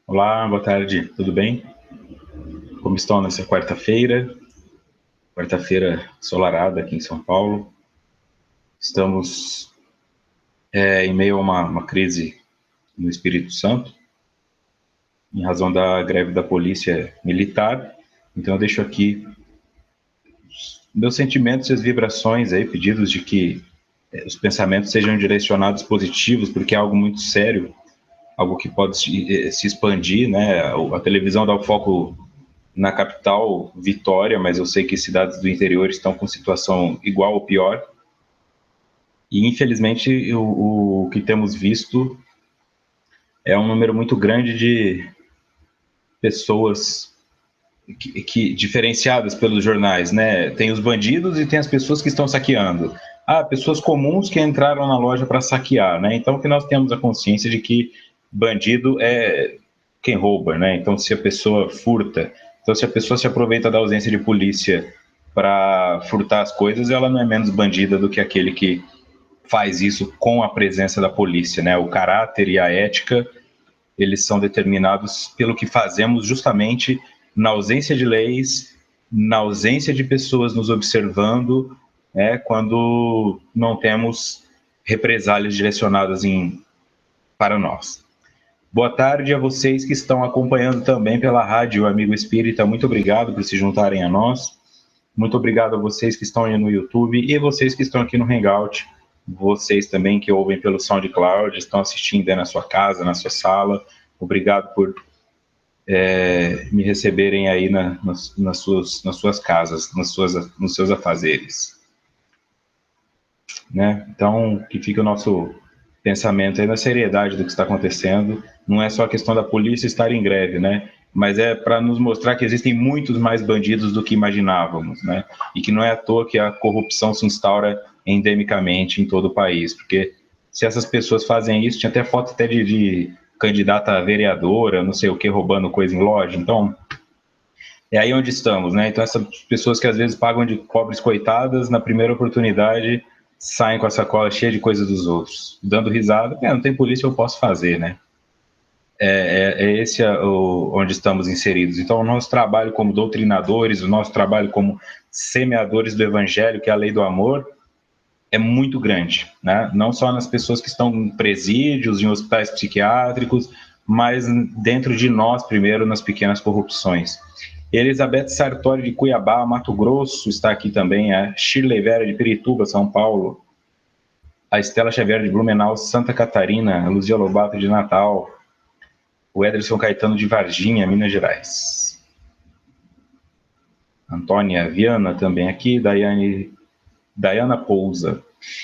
Olá, boa tarde, tudo bem? Como estão nessa quarta-feira? Quarta-feira ensolarada aqui em São Paulo. Estamos em meio a uma crise no Espírito Santo, em razão da greve da polícia militar. Então eu deixo aqui meus sentimentos e as vibrações aí, pedidos de que os pensamentos sejam direcionados positivos, porque é algo muito sério, algo que pode se expandir, né? A televisão dá o foco na capital, Vitória, mas eu sei que cidades do interior estão com situação igual ou pior. E, infelizmente, o que temos visto é um número muito grande de pessoas diferenciadas pelos jornais, né? Tem os bandidos e tem as pessoas que estão saqueando. Pessoas comuns que entraram na loja para saquear, né? Então, que nós temos a consciência de que bandido é quem rouba, né? Então, se a pessoa furta, então se a pessoa se aproveita da ausência de polícia para furtar as coisas, ela não é menos bandida do que aquele que faz isso com a presença da polícia, né? O caráter e a ética, eles são determinados pelo que fazemos justamente na ausência de leis, na ausência de pessoas nos observando, né? Quando não temos represálias direcionadas para nós. Boa tarde a vocês que estão acompanhando também pela rádio Amigo Espírita. Muito obrigado por se juntarem a nós. Muito obrigado a vocês que estão aí no YouTube e vocês que estão aqui no Hangout. Vocês também que ouvem pelo SoundCloud, estão assistindo aí na sua casa, na sua sala. Obrigado por me receberem aí nas suas casas, nos seus afazeres. Né? Então, que fique o nosso pensamento aí na seriedade do que está acontecendo. Não é só a questão da polícia estar em greve, né? Mas é para nos mostrar que existem muitos mais bandidos do que imaginávamos, né? E que não é à toa que a corrupção se instaura endemicamente em todo o país, porque se essas pessoas fazem isso, tinha até foto até de candidata a vereadora, não sei o que, roubando coisa em loja. Então, é aí onde estamos, né? Então, essas pessoas que às vezes pagam de pobres coitadas, na primeira oportunidade, saem com a sacola cheia de coisas dos outros, dando risada. Não tem polícia, eu posso fazer, né? Esse onde estamos inseridos. Então, o nosso trabalho como doutrinadores, o nosso trabalho como semeadores do evangelho, que é a lei do amor, é muito grande, né? Não só nas pessoas que estão em presídios, em hospitais psiquiátricos, mas dentro de nós primeiro, nas pequenas corrupções. Elizabeth Sartori de Cuiabá, Mato Grosso, está aqui também. A Shirley Vera de Pirituba, São Paulo. A Estela Xavier de Blumenau, Santa Catarina. A Luzia Lobato de Natal. O Ederson Caetano de Varginha, Minas Gerais. Antônia Viana também aqui. Dayana Pousa.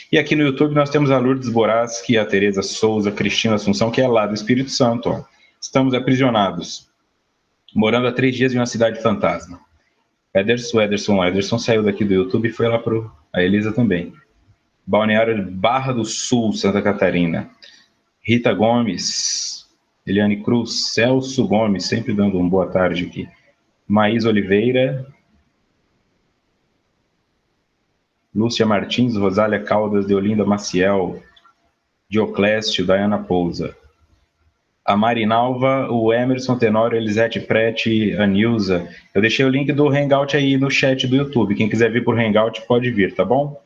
E aqui no YouTube nós temos a Lourdes Boraski, a Tereza Souza, a Cristina Assunção, que é lá do Espírito Santo. Ó. Estamos aprisionados, morando há 3 dias em uma cidade fantasma. Ederson saiu daqui do YouTube e foi lá pro... A Elisa também. Balneário de Barra do Sul, Santa Catarina. Rita Gomes, Eliane Cruz, Celso Gomes, sempre dando uma boa tarde aqui. Maís Oliveira, Lúcia Martins, Rosália Caldas, Deolinda Maciel, Dioclésio, Dayana Pousa. A Marinalva, o Emerson Tenório, Elisete Prete, a Nilza. Eu deixei o link do Hangout aí no chat do YouTube. Quem quiser vir por Hangout pode vir, tá bom?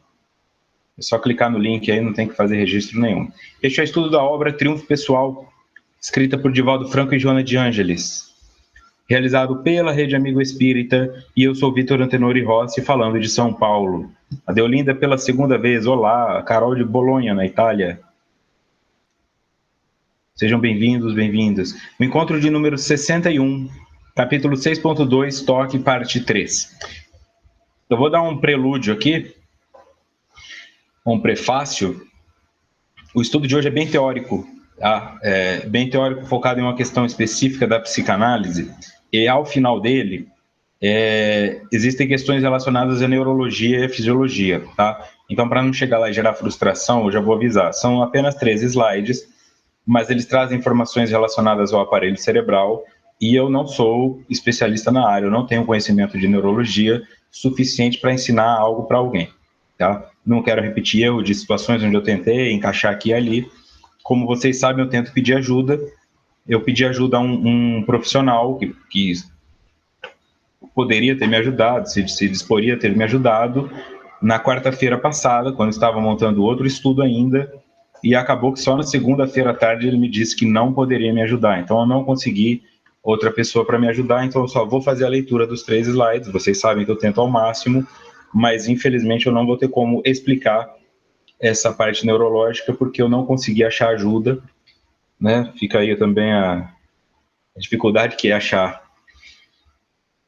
É só clicar no link aí, não tem que fazer registro nenhum. Este é o estudo da obra Triunfo Pessoal, escrita por Divaldo Franco e Joana de Ângeles, realizado pela Rede Amigo Espírita, e eu sou Vitor Antenori Rossi, falando de São Paulo. A Deolinda pela segunda vez, olá, a Carol de Bolonha, na Itália. Sejam bem-vindos, bem-vindas. O encontro de número 61, capítulo 6.2, toque, parte 3. Eu vou dar um prelúdio aqui, um prefácio. O estudo de hoje é bem teórico, tá? Bem teórico, focado em uma questão específica da psicanálise, e ao final dele, existem questões relacionadas à neurologia e à fisiologia, tá? Então, para não chegar lá e gerar frustração, eu já vou avisar, são apenas 13 slides, mas eles trazem informações relacionadas ao aparelho cerebral, e eu não sou especialista na área, eu não tenho conhecimento de neurologia suficiente para ensinar algo para alguém, tá? Não quero repetir erro de situações onde eu tentei encaixar aqui e ali. Como vocês sabem, eu tento pedir ajuda, eu pedi ajuda a um profissional que poderia ter me ajudado, se disporia a ter me ajudado, na quarta-feira passada, quando estava montando outro estudo ainda, e acabou que só na segunda-feira à tarde ele me disse que não poderia me ajudar. Então eu não consegui outra pessoa para me ajudar, então eu só vou fazer a leitura dos 3 slides. Vocês sabem que eu tento ao máximo, mas infelizmente eu não vou ter como explicar essa parte neurológica porque eu não consegui achar ajuda, né? Fica aí também a dificuldade que é achar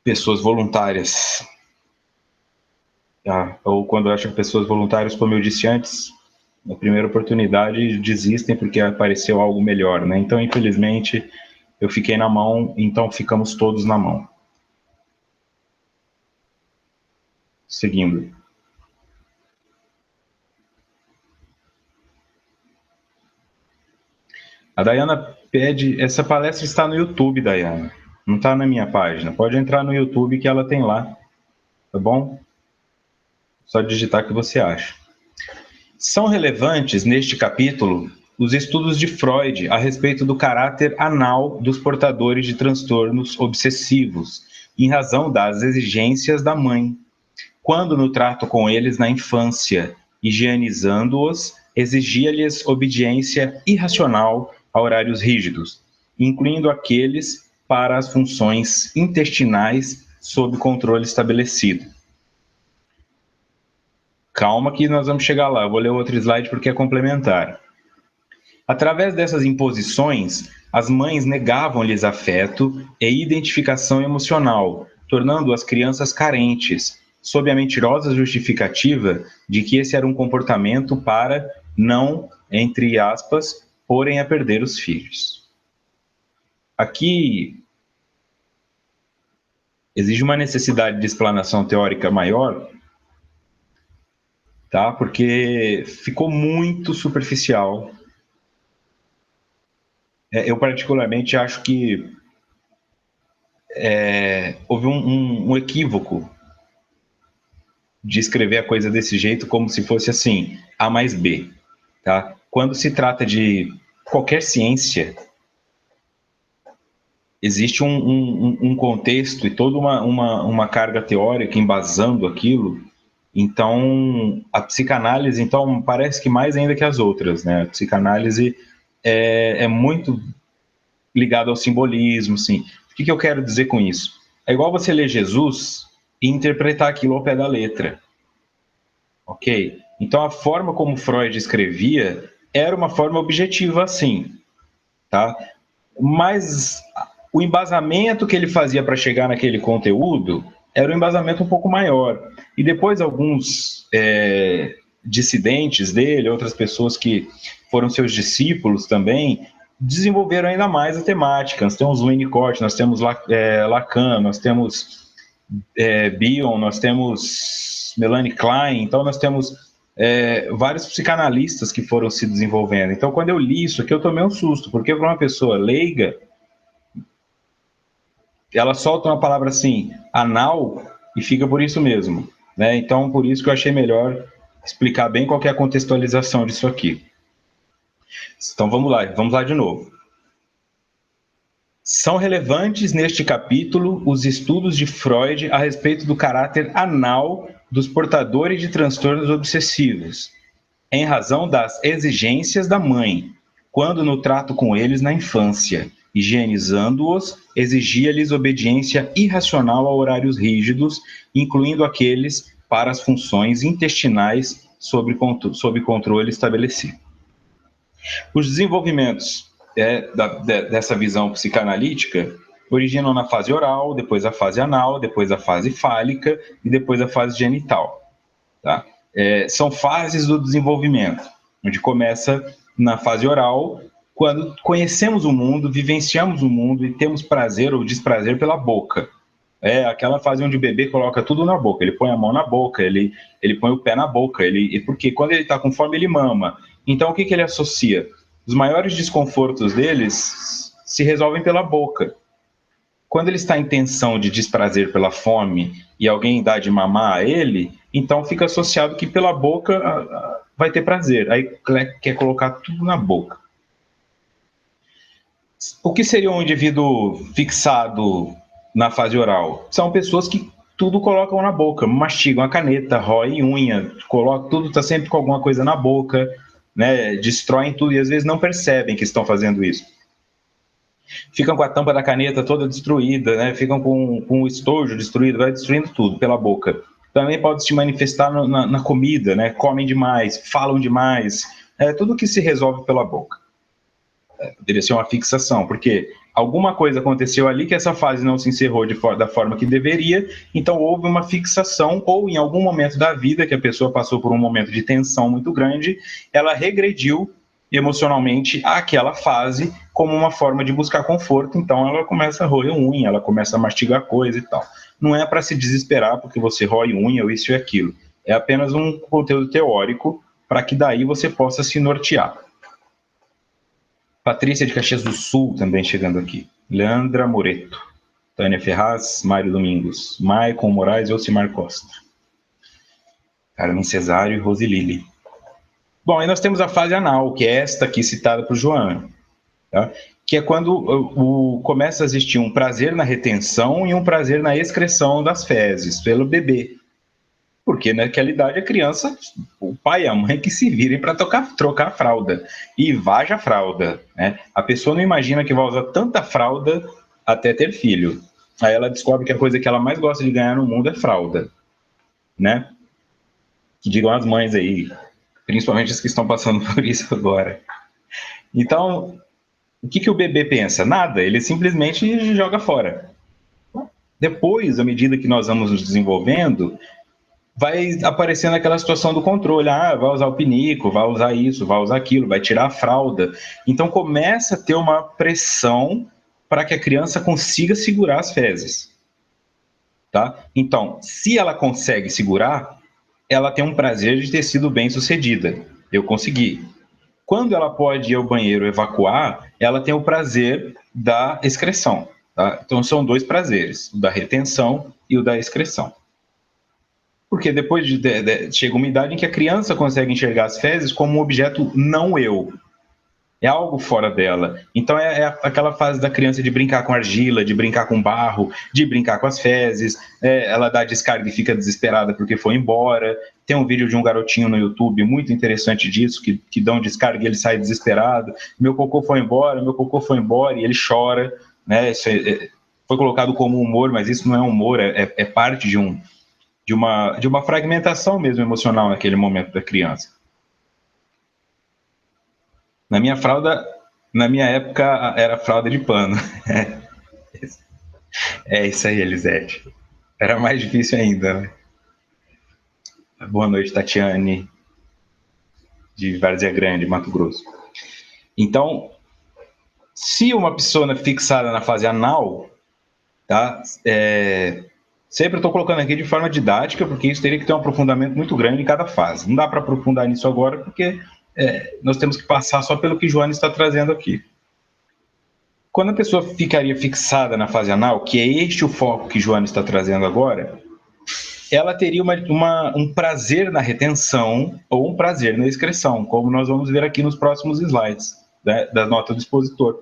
pessoas voluntárias, tá? Ou quando acham pessoas voluntárias, como eu disse antes, na primeira oportunidade desistem porque apareceu algo melhor, né? Então, infelizmente, eu fiquei na mão, então ficamos todos na mão. Seguindo. A Dayana pede, essa palestra está no YouTube, Dayana, não está na minha página. Pode entrar no YouTube que ela tem lá, tá bom? Só digitar que você acha. São relevantes neste capítulo os estudos de Freud a respeito do caráter anal dos portadores de transtornos obsessivos, em razão das exigências da mãe, quando no trato com eles na infância, higienizando-os, exigia-lhes obediência irracional a horários rígidos, incluindo aqueles para as funções intestinais sob controle estabelecido. Calma que nós vamos chegar lá, eu vou ler outro slide porque é complementar. Através dessas imposições, as mães negavam-lhes afeto e identificação emocional, tornando as crianças carentes, sob a mentirosa justificativa de que esse era um comportamento para não, entre aspas, porem a perder os filhos. Aqui exige uma necessidade de explanação teórica maior, tá? Porque ficou muito superficial. Eu particularmente acho que houve um equívoco de escrever a coisa desse jeito, como se fosse assim, A mais B, tá? Quando se trata de qualquer ciência, existe um contexto e toda uma carga teórica embasando aquilo. Então, a psicanálise, então, parece que mais ainda que as outras, né? A psicanálise é muito ligada ao simbolismo, assim. O que eu quero dizer com isso? É igual você ler Jesus e interpretar aquilo ao pé da letra. Ok? Então, a forma como Freud escrevia era uma forma objetiva, assim, tá? Mas o embasamento que ele fazia para chegar naquele conteúdo era um embasamento um pouco maior. E depois alguns dissidentes dele, outras pessoas que foram seus discípulos também, desenvolveram ainda mais a temática. Nós temos Winnicott, nós temos Lacan, nós temos Bion, nós temos Melanie Klein, então nós temos vários psicanalistas que foram se desenvolvendo. Então, quando eu li isso aqui, eu tomei um susto, porque para uma pessoa leiga, ela solta uma palavra assim, anal, e fica por isso mesmo, né? Então, por isso que eu achei melhor explicar bem qual que é a contextualização disso aqui. Então, vamos lá de novo. São relevantes neste capítulo os estudos de Freud a respeito do caráter anal dos portadores de transtornos obsessivos, em razão das exigências da mãe, quando no trato com eles na infância, higienizando-os, exigia-lhes obediência irracional a horários rígidos, incluindo aqueles para as funções intestinais sob controle estabelecido. Os desenvolvimentos dessa visão psicanalítica originam na fase oral, depois a fase anal, depois a fase fálica e depois a fase genital. Tá? São fases do desenvolvimento, onde começa na fase oral, quando conhecemos o mundo, vivenciamos o mundo e temos prazer ou desprazer pela boca. É aquela fase onde o bebê coloca tudo na boca, ele põe a mão na boca, ele põe o pé na boca, porque quando ele está com fome ele mama. Então o que ele associa? Os maiores desconfortos deles se resolvem pela boca. Quando ele está em tensão de desprazer pela fome e alguém dá de mamar a ele, então fica associado que pela boca vai ter prazer. Aí quer colocar tudo na boca. O que seria um indivíduo fixado na fase oral? São pessoas que tudo colocam na boca, mastigam a caneta, roem unha, colocam tudo, está sempre com alguma coisa na boca, né? Destroem tudo e às vezes não percebem que estão fazendo isso. Ficam com a tampa da caneta toda destruída, né? Ficam com o estojo destruído, vai destruindo tudo pela boca. Também pode se manifestar na comida, né? Comem demais, falam demais, tudo que se resolve pela boca. Deveria ser uma fixação, porque alguma coisa aconteceu ali que essa fase não se encerrou da forma que deveria, então houve uma fixação, ou em algum momento da vida que a pessoa passou por um momento de tensão muito grande, ela regrediu emocionalmente àquela fase como uma forma de buscar conforto, então ela começa a roer unha, ela começa a mastigar coisa e tal. Não é para se desesperar porque você rói unha ou isso e aquilo, é apenas um conteúdo teórico para que daí você possa se nortear. Patrícia de Caxias do Sul também chegando aqui. Leandra Moreto. Tânia Ferraz, Mário Domingos. Maicon Moraes e Ocimar Costa. Carmen Cesário e Rosilili. Bom, aí nós temos a fase anal, que é esta aqui citada por Joana. Tá? Que é quando começa a existir um prazer na retenção e um prazer na excreção das fezes pelo bebê. Porque naquela idade a criança, o pai e a mãe que se virem para trocar a fralda. E vaja a fralda. Né? A pessoa não imagina que vai usar tanta fralda até ter filho. Aí ela descobre que a coisa que ela mais gosta de ganhar no mundo é fralda. Né? Que digam as mães aí, principalmente as que estão passando por isso agora. Então, o que o bebê pensa? Nada, ele simplesmente joga fora. Depois, à medida que nós vamos nos desenvolvendo, vai aparecendo aquela situação do controle. Ah, vai usar o pinico, vai usar isso, vai usar aquilo, vai tirar a fralda. Então começa a ter uma pressão para que a criança consiga segurar as fezes. Tá? Então, se ela consegue segurar, ela tem um prazer de ter sido bem sucedida. Eu consegui. Quando ela pode ir ao banheiro evacuar, ela tem o prazer da excreção. Tá? Então são dois prazeres, o da retenção e o da excreção. Porque depois chega uma idade em que a criança consegue enxergar as fezes como um objeto não eu. É algo fora dela. Então é aquela fase da criança de brincar com argila, de brincar com barro, de brincar com as fezes. Ela dá descarga e fica desesperada porque foi embora. Tem um vídeo de um garotinho no YouTube muito interessante disso, que dá um descarga e ele sai desesperado. Meu cocô foi embora, e ele chora. Né? Isso foi colocado como humor, mas isso não é humor, é parte de uma fragmentação mesmo emocional naquele momento da criança. Na minha época, era fralda de pano. É isso aí, Elisete. Era mais difícil ainda, né? Boa noite, Tatiane, de Várzea Grande, Mato Grosso. Então, se uma pessoa fixada na fase anal, tá? Sempre estou colocando aqui de forma didática, porque isso teria que ter um aprofundamento muito grande em cada fase. Não dá para aprofundar nisso agora, porque nós temos que passar só pelo que Joana está trazendo aqui. Quando a pessoa ficaria fixada na fase anal, que é este o foco que Joana está trazendo agora, ela teria um prazer na retenção ou um prazer na excreção, como nós vamos ver aqui nos próximos slides, né, da nota do expositor.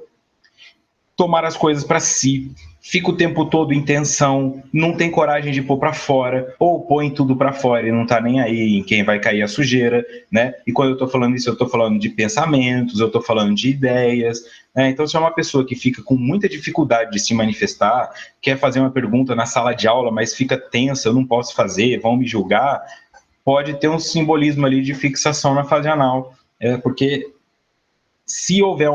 Tomar as coisas para si, fica o tempo todo em tensão, não tem coragem de pôr para fora, ou põe tudo para fora e não está nem aí em quem vai cair a sujeira, né? E quando eu estou falando isso, eu estou falando de pensamentos, eu estou falando de ideias, né? Então, se é uma pessoa que fica com muita dificuldade de se manifestar, quer fazer uma pergunta na sala de aula, mas fica tensa, eu não posso fazer, vão me julgar, pode ter um simbolismo ali de fixação na fase anal, porque se houver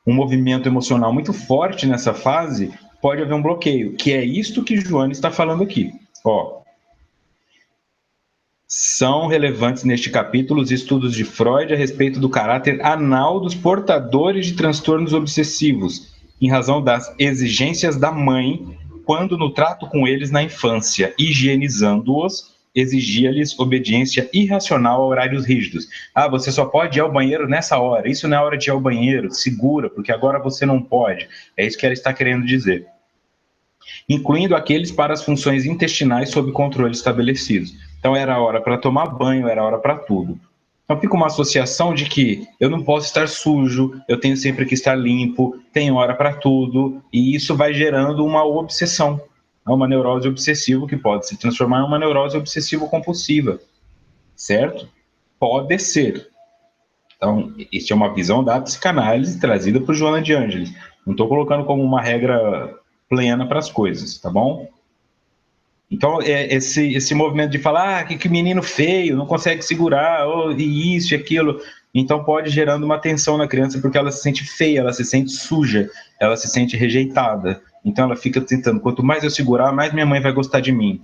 um movimento emocional muito forte nessa fase, pode haver um bloqueio, que é isto que Joana está falando aqui. São relevantes neste capítulo os estudos de Freud a respeito do caráter anal dos portadores de transtornos obsessivos, em razão das exigências da mãe, quando no trato com eles na infância, higienizando-os, exigia-lhes obediência irracional a horários rígidos. Ah, você só pode ir ao banheiro nessa hora, isso não é hora de ir ao banheiro, segura, porque agora você não pode. É isso que ela está querendo dizer. Incluindo aqueles para as funções intestinais sob controle estabelecidos. Então era hora para tomar banho, era hora para tudo. Então fica uma associação de que eu não posso estar sujo, eu tenho sempre que estar limpo, tem hora para tudo, e isso vai gerando uma obsessão, uma neurose obsessiva que pode se transformar em uma neurose obsessivo-compulsiva, certo? Pode ser. Então, isso é uma visão da psicanálise trazida por Joana de Ângeles. Não estou colocando como uma regra plena para as coisas, tá bom? Então, esse movimento de falar que menino feio, não consegue segurar, e isso e aquilo, então pode gerando uma tensão na criança, porque ela se sente feia, ela se sente suja, ela se sente rejeitada. Então, ela fica tentando, quanto mais eu segurar, mais minha mãe vai gostar de mim.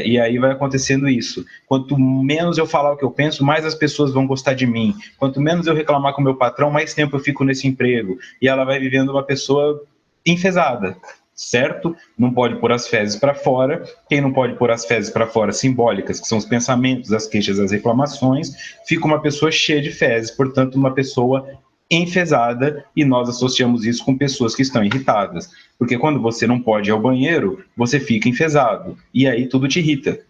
E aí vai acontecendo isso. Quanto menos eu falar o que eu penso, mais as pessoas vão gostar de mim. Quanto menos eu reclamar com o meu patrão, mais tempo eu fico nesse emprego. E ela vai vivendo uma pessoa enfesada, certo? Não pode pôr as fezes para fora. Quem não pode pôr as fezes para fora, simbólicas, que são os pensamentos, as queixas, as reclamações, fica uma pessoa cheia de fezes, portanto, uma pessoa enfesada, e nós associamos isso com pessoas que estão irritadas. Porque quando você não pode ir ao banheiro, você fica enfesado, e aí tudo te irrita.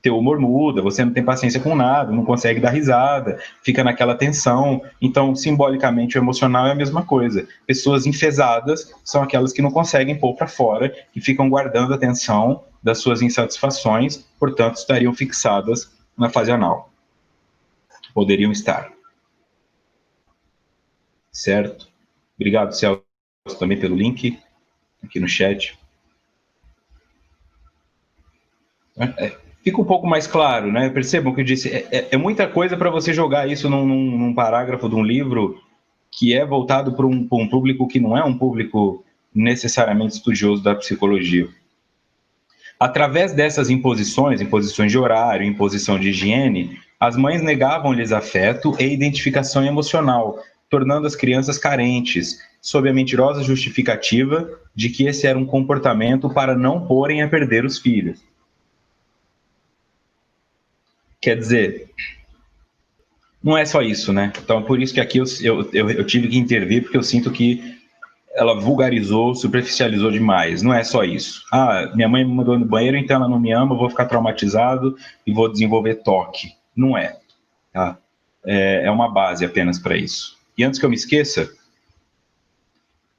Teu humor muda, você não tem paciência com nada, não consegue dar risada, fica naquela tensão. Então, simbolicamente, o emocional é a mesma coisa. Pessoas enfesadas são aquelas que não conseguem pôr para fora, que ficam guardando a tensão das suas insatisfações, portanto, estariam fixadas na fase anal. Poderiam estar. Certo? Obrigado, Celso, também pelo link aqui no chat. Fica um pouco mais claro, né? Percebam que eu disse, é muita coisa para você jogar isso num parágrafo de um livro que é voltado para um público que não é um público necessariamente estudioso da psicologia. Através dessas imposições de horário, imposição de higiene, as mães negavam-lhes afeto e identificação emocional, tornando as crianças carentes, sob a mentirosa justificativa de que esse era um comportamento para não porem a perder os filhos. Quer dizer, não é só isso, né? Então, por isso que aqui eu tive que intervir, porque eu sinto que ela vulgarizou, superficializou demais. Não é só isso. Minha mãe me mandou no banheiro, então ela não me ama, eu vou ficar traumatizado e vou desenvolver toque. Não é. Tá? É uma base apenas para isso. E antes que eu me esqueça,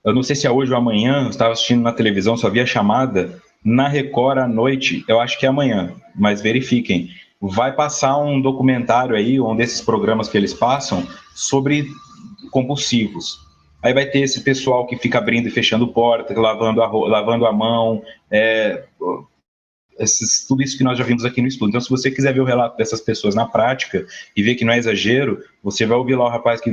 eu não sei se é hoje ou amanhã, eu estava assistindo na televisão, só vi a chamada, na Record à noite, eu acho que é amanhã, mas verifiquem. Vai passar um documentário aí, um desses programas que eles passam, sobre compulsivos. Aí vai ter esse pessoal que fica abrindo e fechando porta, lavando a mão, tudo isso que nós já vimos aqui no estudo. Então, se você quiser ver o relato dessas pessoas na prática e ver que não é exagero, você vai ouvir lá o rapaz que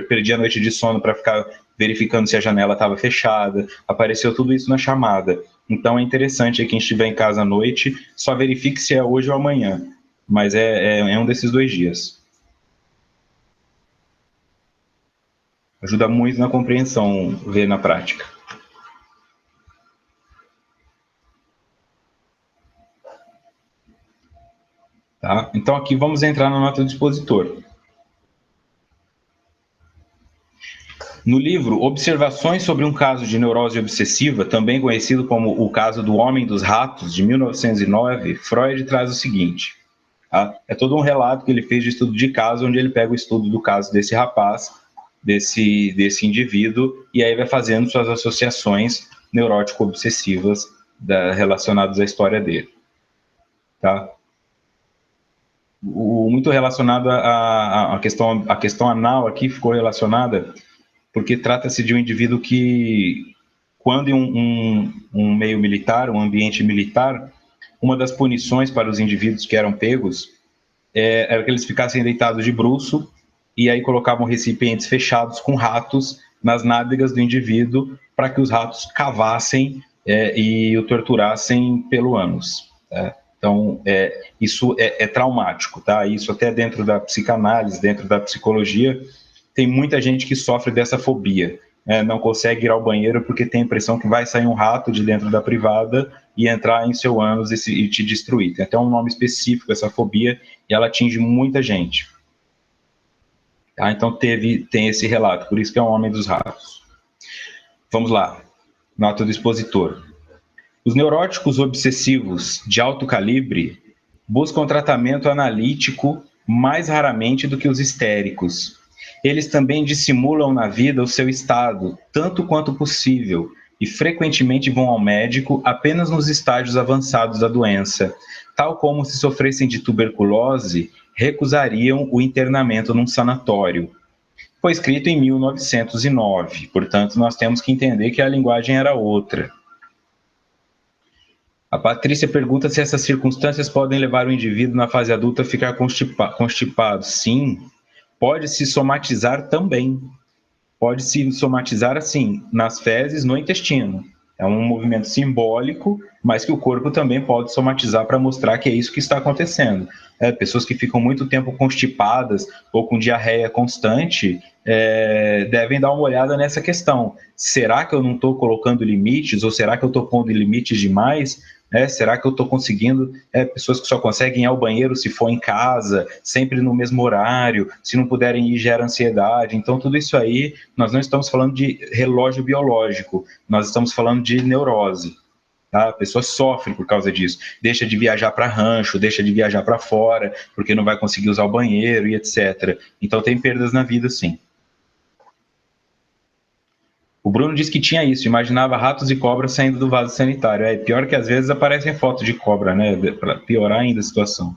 perdia a noite de sono para ficar verificando se a janela estava fechada. Apareceu tudo isso na chamada. Então, é interessante quem estiver em casa à noite, só verifique se é hoje ou amanhã. Mas é um desses 2 dias. Ajuda muito na compreensão, ver na prática. Tá? Então, aqui vamos entrar na nota do expositor. No livro Observações sobre um caso de neurose obsessiva, também conhecido como o caso do Homem dos Ratos, de 1909, Freud traz o seguinte. Tá? É todo um relato que ele fez de estudo de caso, onde ele pega o estudo do caso desse rapaz, desse indivíduo, e aí vai fazendo suas associações neurótico-obsessivas relacionadas à história dele. Tá? Muito relacionado à questão anal aqui ficou relacionada porque trata-se de um indivíduo que, quando em um meio militar, um ambiente militar, uma das punições para os indivíduos que eram pegos era que eles ficassem deitados de bruço e aí colocavam recipientes fechados com ratos nas nádegas do indivíduo para que os ratos cavassem e o torturassem pelo ânus. Tá? Então, isso é traumático, tá? Isso até dentro da psicanálise, dentro da psicologia, tem muita gente que sofre dessa fobia. Não consegue ir ao banheiro porque tem a impressão que vai sair um rato de dentro da privada e entrar em seu ânus e te destruir. Tem até um nome específico essa fobia e ela atinge muita gente. Tá? Então tem esse relato, por isso que é o Homem dos Ratos. Vamos lá, nota do expositor. Os neuróticos obsessivos de alto calibre buscam tratamento analítico mais raramente do que os histéricos. Eles também dissimulam na vida o seu estado, tanto quanto possível, e frequentemente vão ao médico apenas nos estágios avançados da doença, tal como se sofressem de tuberculose, recusariam o internamento num sanatório. Foi escrito em 1909, portanto, nós temos que entender que a linguagem era outra. A Patrícia pergunta se essas circunstâncias podem levar o indivíduo na fase adulta a ficar constipado. Sim, pode se somatizar também. Pode se somatizar assim, nas fezes, no intestino. É um movimento simbólico, mas que o corpo também pode somatizar para mostrar que é isso que está acontecendo. Pessoas que ficam muito tempo constipadas ou com diarreia constante devem dar uma olhada nessa questão. Será que eu não estou colocando limites ou será que eu estou pondo limites demais? Será que eu estou conseguindo? Pessoas que só conseguem ir ao banheiro se for em casa, sempre no mesmo horário, se não puderem ir gera ansiedade. Então, tudo isso aí, nós não estamos falando de relógio biológico, nós estamos falando de neurose. Tá? A pessoa sofre por causa disso, deixa de viajar para rancho, deixa de viajar para fora, porque não vai conseguir usar o banheiro e etc. Então, tem perdas na vida, sim. O Bruno disse que tinha isso, imaginava ratos e cobras saindo do vaso sanitário. Pior que às vezes aparecem fotos de cobra, né? Para piorar ainda a situação.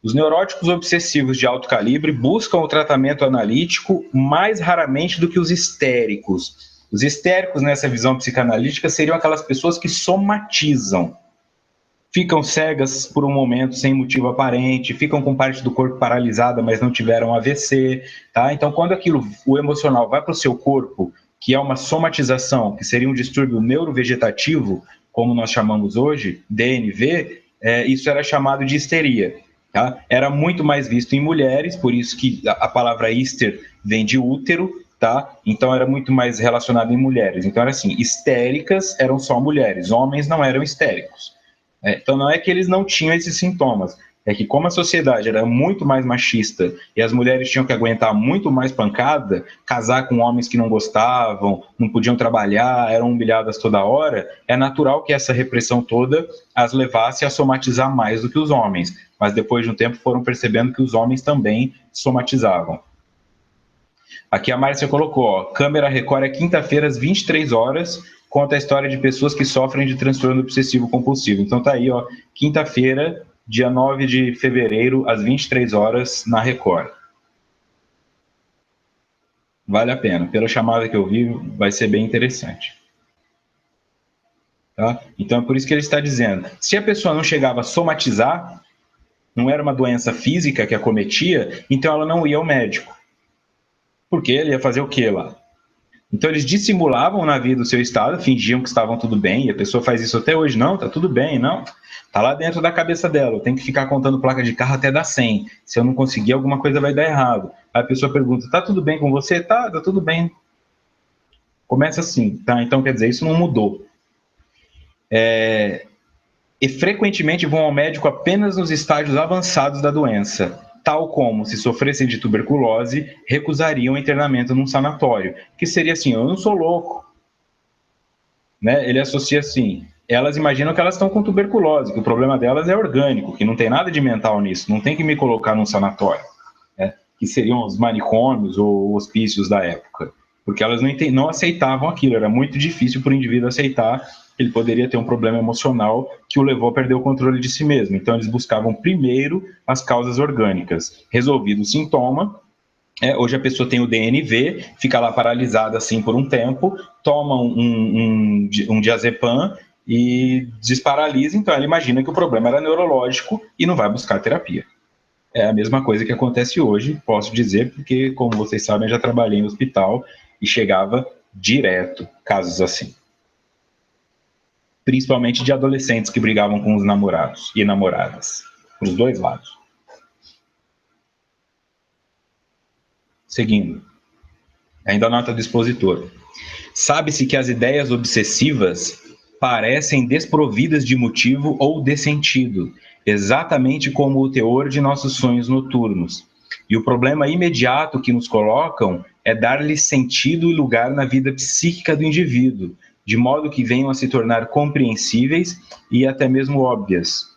Os neuróticos obsessivos de alto calibre buscam o tratamento analítico mais raramente do que os histéricos. Os histéricos, nessa visão psicanalítica, seriam aquelas pessoas que somatizam. Ficam cegas por um momento sem motivo aparente, ficam com parte do corpo paralisada, mas não tiveram AVC, tá? Então, quando o emocional vai para o seu corpo, que é uma somatização, que seria um distúrbio neurovegetativo, como nós chamamos hoje, DNV, isso era chamado de histeria. Tá? Era muito mais visto em mulheres, por isso que a palavra hister vem de útero, tá? Então era muito mais relacionado em mulheres. Então era assim, histéricas eram só mulheres, homens não eram histéricos. Então não é que eles não tinham esses sintomas, é que como a sociedade era muito mais machista e as mulheres tinham que aguentar muito mais pancada, casar com homens que não gostavam, não podiam trabalhar, eram humilhadas toda hora, é natural que essa repressão toda as levasse a somatizar mais do que os homens. Mas depois de um tempo foram percebendo que os homens também somatizavam. Aqui a Márcia colocou, ó, Câmera Record é quinta-feira às 23 horas, conta a história de pessoas que sofrem de transtorno obsessivo compulsivo. Então tá aí, ó, quinta-feira, dia 9 de fevereiro, às 23 horas, na Record. Vale a pena. Pela chamada que eu vi, vai ser bem interessante. Tá? Então é por isso que ele está dizendo, se a pessoa não chegava a somatizar, não era uma doença física que acometia, então ela não ia ao médico. Porque ele ia fazer o quê lá? Então eles dissimulavam na vida o seu estado, fingiam que estavam tudo bem, e a pessoa faz isso até hoje, não, tá tudo bem, não, tá lá dentro da cabeça dela, eu tenho que ficar contando placa de carro até dar 100, se eu não conseguir alguma coisa vai dar errado. Aí a pessoa pergunta, tá tudo bem com você? Tá tudo bem. Começa assim, tá? Então quer dizer, isso não mudou. E frequentemente vão ao médico apenas nos estágios avançados da doença, tal como, se sofressem de tuberculose, recusariam o internamento num sanatório, que seria assim, eu não sou louco. Né? Ele associa assim, elas imaginam que elas estão com tuberculose, que o problema delas é orgânico, que não tem nada de mental nisso, não tem que me colocar num sanatório, né? Que seriam os manicômios ou hospícios da época, porque elas não aceitavam aquilo, era muito difícil para o indivíduo aceitar que ele poderia ter um problema emocional que o levou a perder o controle de si mesmo. Então eles buscavam primeiro as causas orgânicas. Resolvido o sintoma, hoje a pessoa tem o DNV, fica lá paralisada assim por um tempo, toma um diazepam e desparalisa, então ela imagina que o problema era neurológico e não vai buscar terapia. É a mesma coisa que acontece hoje, posso dizer, porque, como vocês sabem, eu já trabalhei no hospital e chegava direto casos assim. Principalmente de adolescentes que brigavam com os namorados e namoradas, os dois lados. Seguindo, ainda a nota do expositor. Sabe-se que as ideias obsessivas parecem desprovidas de motivo ou de sentido, exatamente como o teor de nossos sonhos noturnos. E o problema imediato que nos colocam é dar-lhes sentido e lugar na vida psíquica do indivíduo, de modo que venham a se tornar compreensíveis e até mesmo óbvias.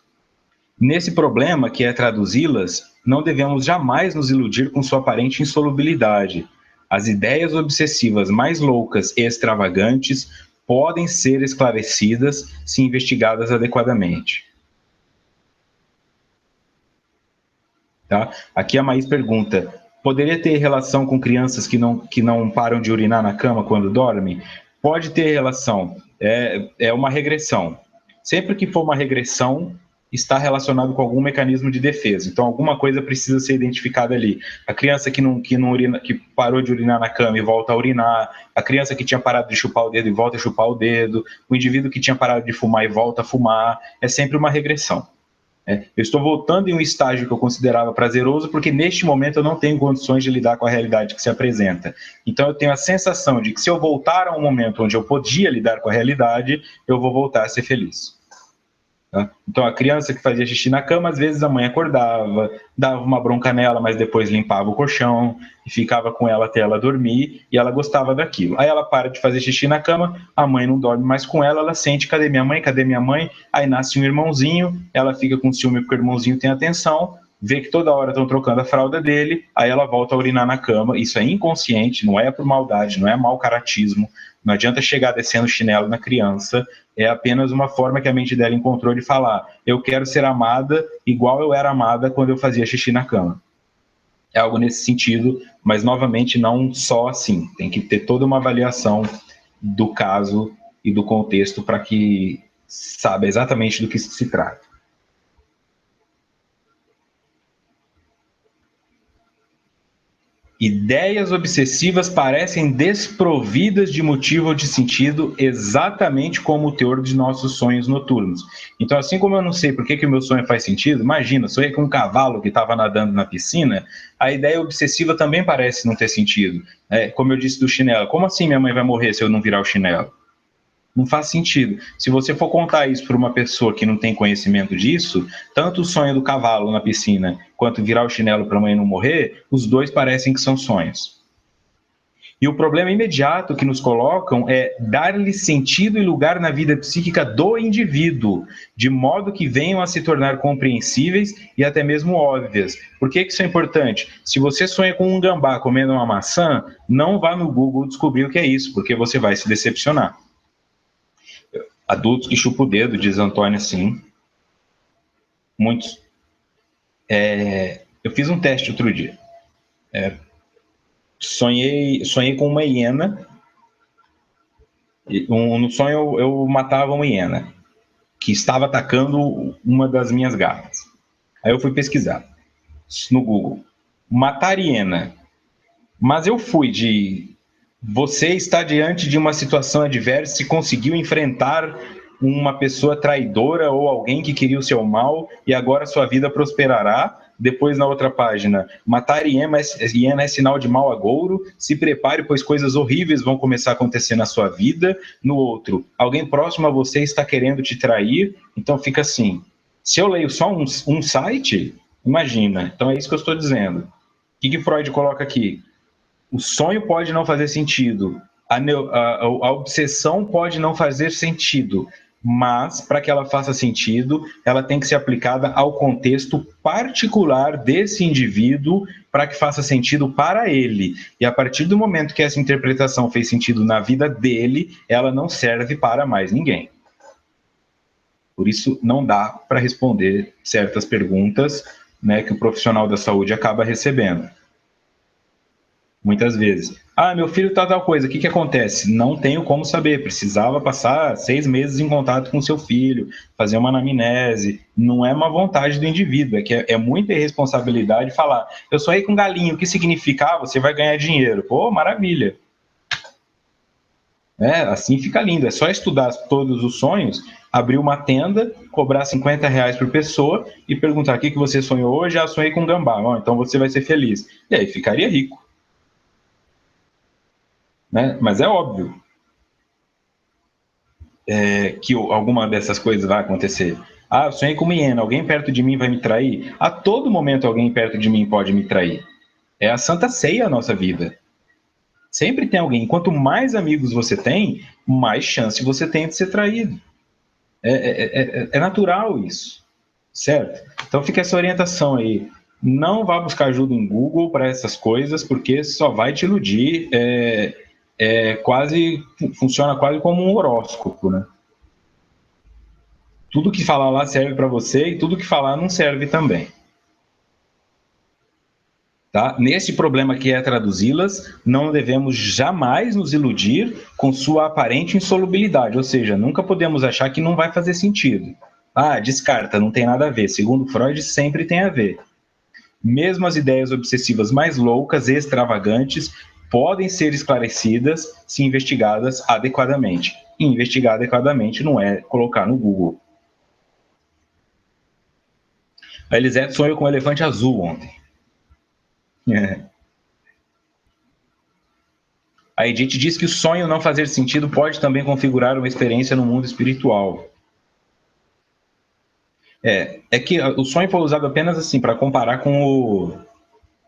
Nesse problema, que é traduzi-las, não devemos jamais nos iludir com sua aparente insolubilidade. As ideias obsessivas mais loucas e extravagantes podem ser esclarecidas se investigadas adequadamente. Tá? Aqui a Maís pergunta: poderia ter relação com crianças que não param de urinar na cama quando dormem? Pode ter relação, é uma regressão. Sempre que for uma regressão, está relacionado com algum mecanismo de defesa. Então, alguma coisa precisa ser identificada ali. A criança que não urina, que parou de urinar na cama e volta a urinar, a criança que tinha parado de chupar o dedo e volta a chupar o dedo, o indivíduo que tinha parado de fumar e volta a fumar, é sempre uma regressão. Eu estou voltando em um estágio que eu considerava prazeroso porque neste momento eu não tenho condições de lidar com a realidade que se apresenta. Então eu tenho a sensação de que se eu voltar a um momento onde eu podia lidar com a realidade, eu vou voltar a ser feliz. Tá? Então a criança que fazia xixi na cama, às vezes a mãe acordava, dava uma bronca nela, mas depois limpava o colchão e ficava com ela até ela dormir e ela gostava daquilo. Aí ela para de fazer xixi na cama, a mãe não dorme mais com ela, ela sente: cadê minha mãe? Cadê minha mãe? Aí nasce um irmãozinho, ela fica com ciúme porque o irmãozinho tem atenção, vê que toda hora estão trocando a fralda dele, aí ela volta a urinar na cama. Isso é inconsciente, não é por maldade, não é mau caratismo, não adianta chegar descendo chinelo na criança, é apenas uma forma que a mente dela encontrou de falar: eu quero ser amada igual eu era amada quando eu fazia xixi na cama. É algo nesse sentido, mas novamente não só assim, tem que ter toda uma avaliação do caso e do contexto para que saiba exatamente do que se trata. Ideias obsessivas parecem desprovidas de motivo ou de sentido, exatamente como o teor de nossos sonhos noturnos. Então, assim como eu não sei por que o meu sonho faz sentido, imagina, sonhei com um cavalo que estava nadando na piscina, a ideia obsessiva também parece não ter sentido. Como eu disse do chinelo, como assim minha mãe vai morrer se eu não virar o chinelo? Não faz sentido. Se você for contar isso para uma pessoa que não tem conhecimento disso, tanto o sonho do cavalo na piscina quanto virar o chinelo para a mãe não morrer, os dois parecem que são sonhos. E o problema imediato que nos colocam é dar-lhe sentido e lugar na vida psíquica do indivíduo, de modo que venham a se tornar compreensíveis e até mesmo óbvias. Por que isso é importante? Se você sonha com um gambá comendo uma maçã, não vá no Google descobrir o que é isso, porque você vai se decepcionar. Adultos que chupam o dedo, diz Antônio, assim. Muitos. Eu fiz um teste outro dia. Sonhei com uma hiena. No sonho eu matava uma hiena que estava atacando uma das minhas gatas. Aí eu fui pesquisar no Google. Matar hiena. Mas eu fui de... Você está diante de uma situação adversa e conseguiu enfrentar uma pessoa traidora ou alguém que queria o seu mal e agora sua vida prosperará. Depois, na outra página, matar hiena é sinal de mau agouro, se prepare, pois coisas horríveis vão começar a acontecer na sua vida. No outro, alguém próximo a você está querendo te trair, então fica assim. Se eu leio só um site, imagina. Então é isso que eu estou dizendo. O que Freud coloca aqui? O sonho pode não fazer sentido, a obsessão pode não fazer sentido, mas para que ela faça sentido, ela tem que ser aplicada ao contexto particular desse indivíduo para que faça sentido para ele. E a partir do momento que essa interpretação fez sentido na vida dele, ela não serve para mais ninguém. Por isso, não dá para responder certas perguntas, né, que o profissional da saúde acaba recebendo. Muitas vezes. Meu filho tá tal coisa, o que acontece? Não tenho como saber, precisava passar 6 meses em contato com seu filho, fazer uma anamnese, não é uma vontade do indivíduo, é muita irresponsabilidade falar: eu sonhei com galinho, o que significa? Você vai ganhar dinheiro. Pô, maravilha. Assim fica lindo, é só estudar todos os sonhos, abrir uma tenda, cobrar R$50 por pessoa e perguntar: o que você sonhou hoje? Sonhei com gambá. Então você vai ser feliz. E aí ficaria rico. Né? Mas é óbvio que alguma dessas coisas vai acontecer. Eu sonhei com uma hiena, alguém perto de mim vai me trair? A todo momento alguém perto de mim pode me trair. É a santa ceia a nossa vida. Sempre tem alguém. Quanto mais amigos você tem, mais chance você tem de ser traído. É natural isso, certo? Então fica essa orientação aí. Não vá buscar ajuda em Google para essas coisas, porque só vai te iludir. Funciona quase como um horóscopo, né? Tudo que falar lá serve para você e tudo que falar não serve também. Tá? Neste problema que é traduzi-las, não devemos jamais nos iludir com sua aparente insolubilidade, ou seja, nunca podemos achar que não vai fazer sentido. Ah, descarta, não tem nada a ver. Segundo Freud, sempre tem a ver. Mesmo as ideias obsessivas mais loucas e extravagantes podem ser esclarecidas se investigadas adequadamente. E investigar adequadamente não é colocar no Google. A Elisete sonhou com um elefante azul ontem. A Edith diz que o sonho não fazer sentido pode também configurar uma experiência no mundo espiritual. É que o sonho foi usado apenas assim para comparar com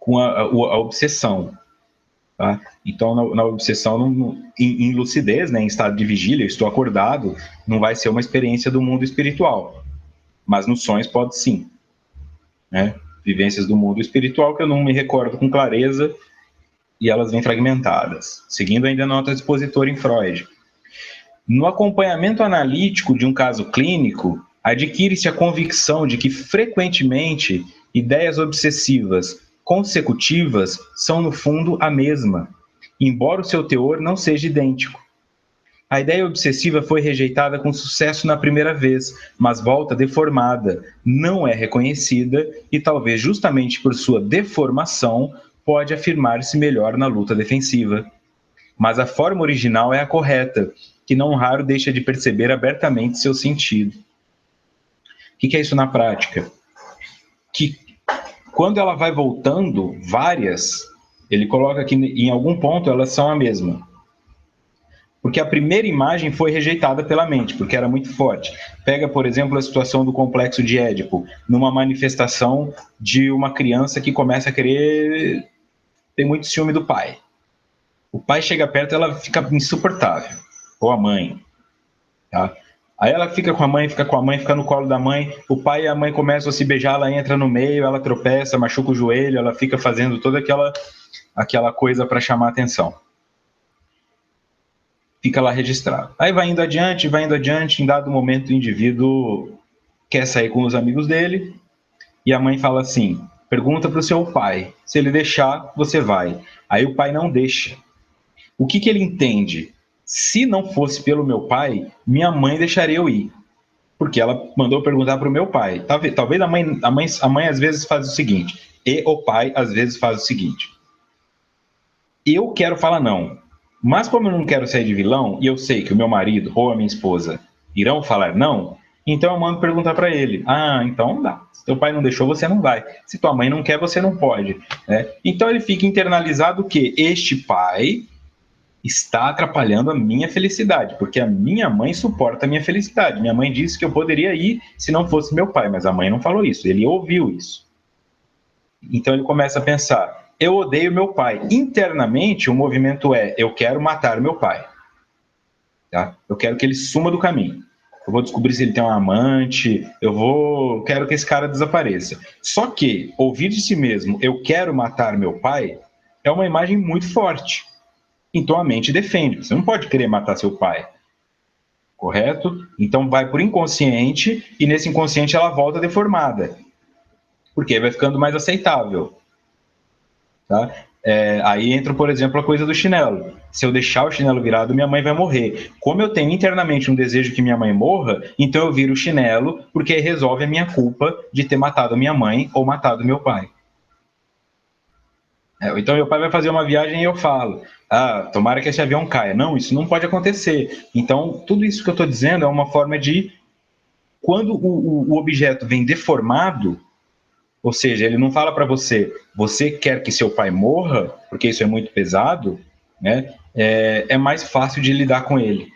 a obsessão. Tá? Então, na obsessão, em lucidez, né, em estado de vigília, estou acordado, não vai ser uma experiência do mundo espiritual. Mas nos sonhos pode sim. Né? Vivências do mundo espiritual que eu não me recordo com clareza e elas vêm fragmentadas. Seguindo ainda a nota do expositor em Freud. No acompanhamento analítico de um caso clínico, adquire-se a convicção de que, frequentemente, ideias obsessivas consecutivas são, no fundo, a mesma, embora o seu teor não seja idêntico. A ideia obsessiva foi rejeitada com sucesso na primeira vez, mas volta deformada, não é reconhecida e, talvez justamente por sua deformação, pode afirmar-se melhor na luta defensiva. Mas a forma original é a correta, que não raro deixa de perceber abertamente seu sentido. O que é isso na prática? Que quando ela vai voltando, várias, ele coloca que em algum ponto elas são a mesma. Porque a primeira imagem foi rejeitada pela mente, porque era muito forte. Pega, por exemplo, a situação do complexo de Édipo, numa manifestação de uma criança que começa a querer ter muito ciúme do pai. O pai chega perto e ela fica insuportável. Ou a mãe. Tá? Aí ela fica com a mãe, fica no colo da mãe. O pai e a mãe começam a se beijar, ela entra no meio, ela tropeça, machuca o joelho, ela fica fazendo toda aquela coisa para chamar atenção. Fica lá registrado. Aí vai indo adiante, em dado momento o indivíduo quer sair com os amigos dele e a mãe fala assim, pergunta para o seu pai, se ele deixar, você vai. Aí o pai não deixa. O que ele entende? Se não fosse pelo meu pai, minha mãe deixaria eu ir. Porque ela mandou perguntar para o meu pai. Talvez a mãe às vezes faz o seguinte, e o pai às vezes faz o seguinte. Eu quero falar não, mas como eu não quero sair de vilão, e eu sei que o meu marido ou a minha esposa irão falar não, então eu mando perguntar para ele. Ah, então não dá. Se teu pai não deixou, você não vai. Se tua mãe não quer, você não pode. Né? Então ele fica internalizado que este pai está atrapalhando a minha felicidade, porque a minha mãe suporta a minha felicidade. Minha mãe disse que eu poderia ir se não fosse meu pai, mas a mãe não falou isso, ele ouviu isso. Então ele começa a pensar, eu odeio meu pai. Internamente, o movimento é, eu quero matar meu pai. Tá? Eu quero que ele suma do caminho. Eu vou descobrir se ele tem um amante, quero que esse cara desapareça. Só que, ouvir de si mesmo, eu quero matar meu pai, é uma imagem muito forte. Então a mente defende. Você não pode querer matar seu pai. Correto? Então vai por inconsciente e nesse inconsciente ela volta deformada. Porque vai ficando mais aceitável. Tá? Aí entra, por exemplo, a coisa do chinelo. Se eu deixar o chinelo virado, minha mãe vai morrer. Como eu tenho internamente um desejo que minha mãe morra, então eu viro o chinelo, porque aí resolve a minha culpa de ter matado a minha mãe ou matado meu pai. Então meu pai vai fazer uma viagem e eu falo, tomara que esse avião caia. Não, isso não pode acontecer. Então, tudo isso que eu estou dizendo é uma forma de, quando o objeto vem deformado, ou seja, ele não fala para você, você quer que seu pai morra, porque isso é muito pesado, né? É mais fácil de lidar com ele.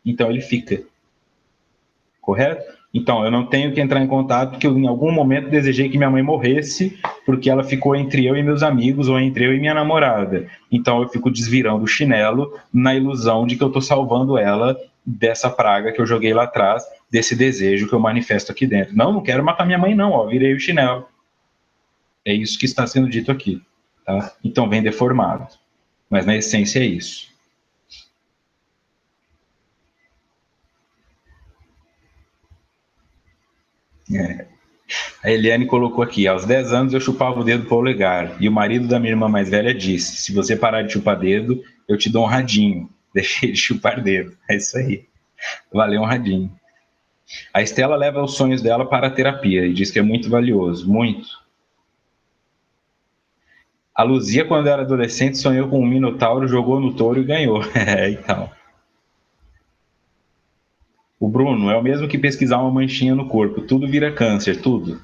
Então ele fica. Correto? Então, eu não tenho que entrar em contato porque eu, em algum momento, desejei que minha mãe morresse porque ela ficou entre eu e meus amigos ou entre eu e minha namorada. Então, eu fico desvirando o chinelo na ilusão de que eu estou salvando ela dessa praga que eu joguei lá atrás, desse desejo que eu manifesto aqui dentro. Não quero matar minha mãe não, virei o chinelo. É isso que está sendo dito aqui. Tá? Então vem deformado. Mas na essência é isso. A Eliane colocou aqui, aos 10 anos eu chupava o dedo polegar, e o marido da minha irmã mais velha disse, se você parar de chupar dedo, eu te dou um radinho. Deixei de chupar dedo. É isso aí. Valeu um radinho. A Estela leva os sonhos dela para a terapia e diz que é muito valioso, muito. A Luzia, quando era adolescente, sonhou com um minotauro, jogou no touro e ganhou. Então. O Bruno é o mesmo que pesquisar uma manchinha no corpo. Tudo vira câncer, tudo.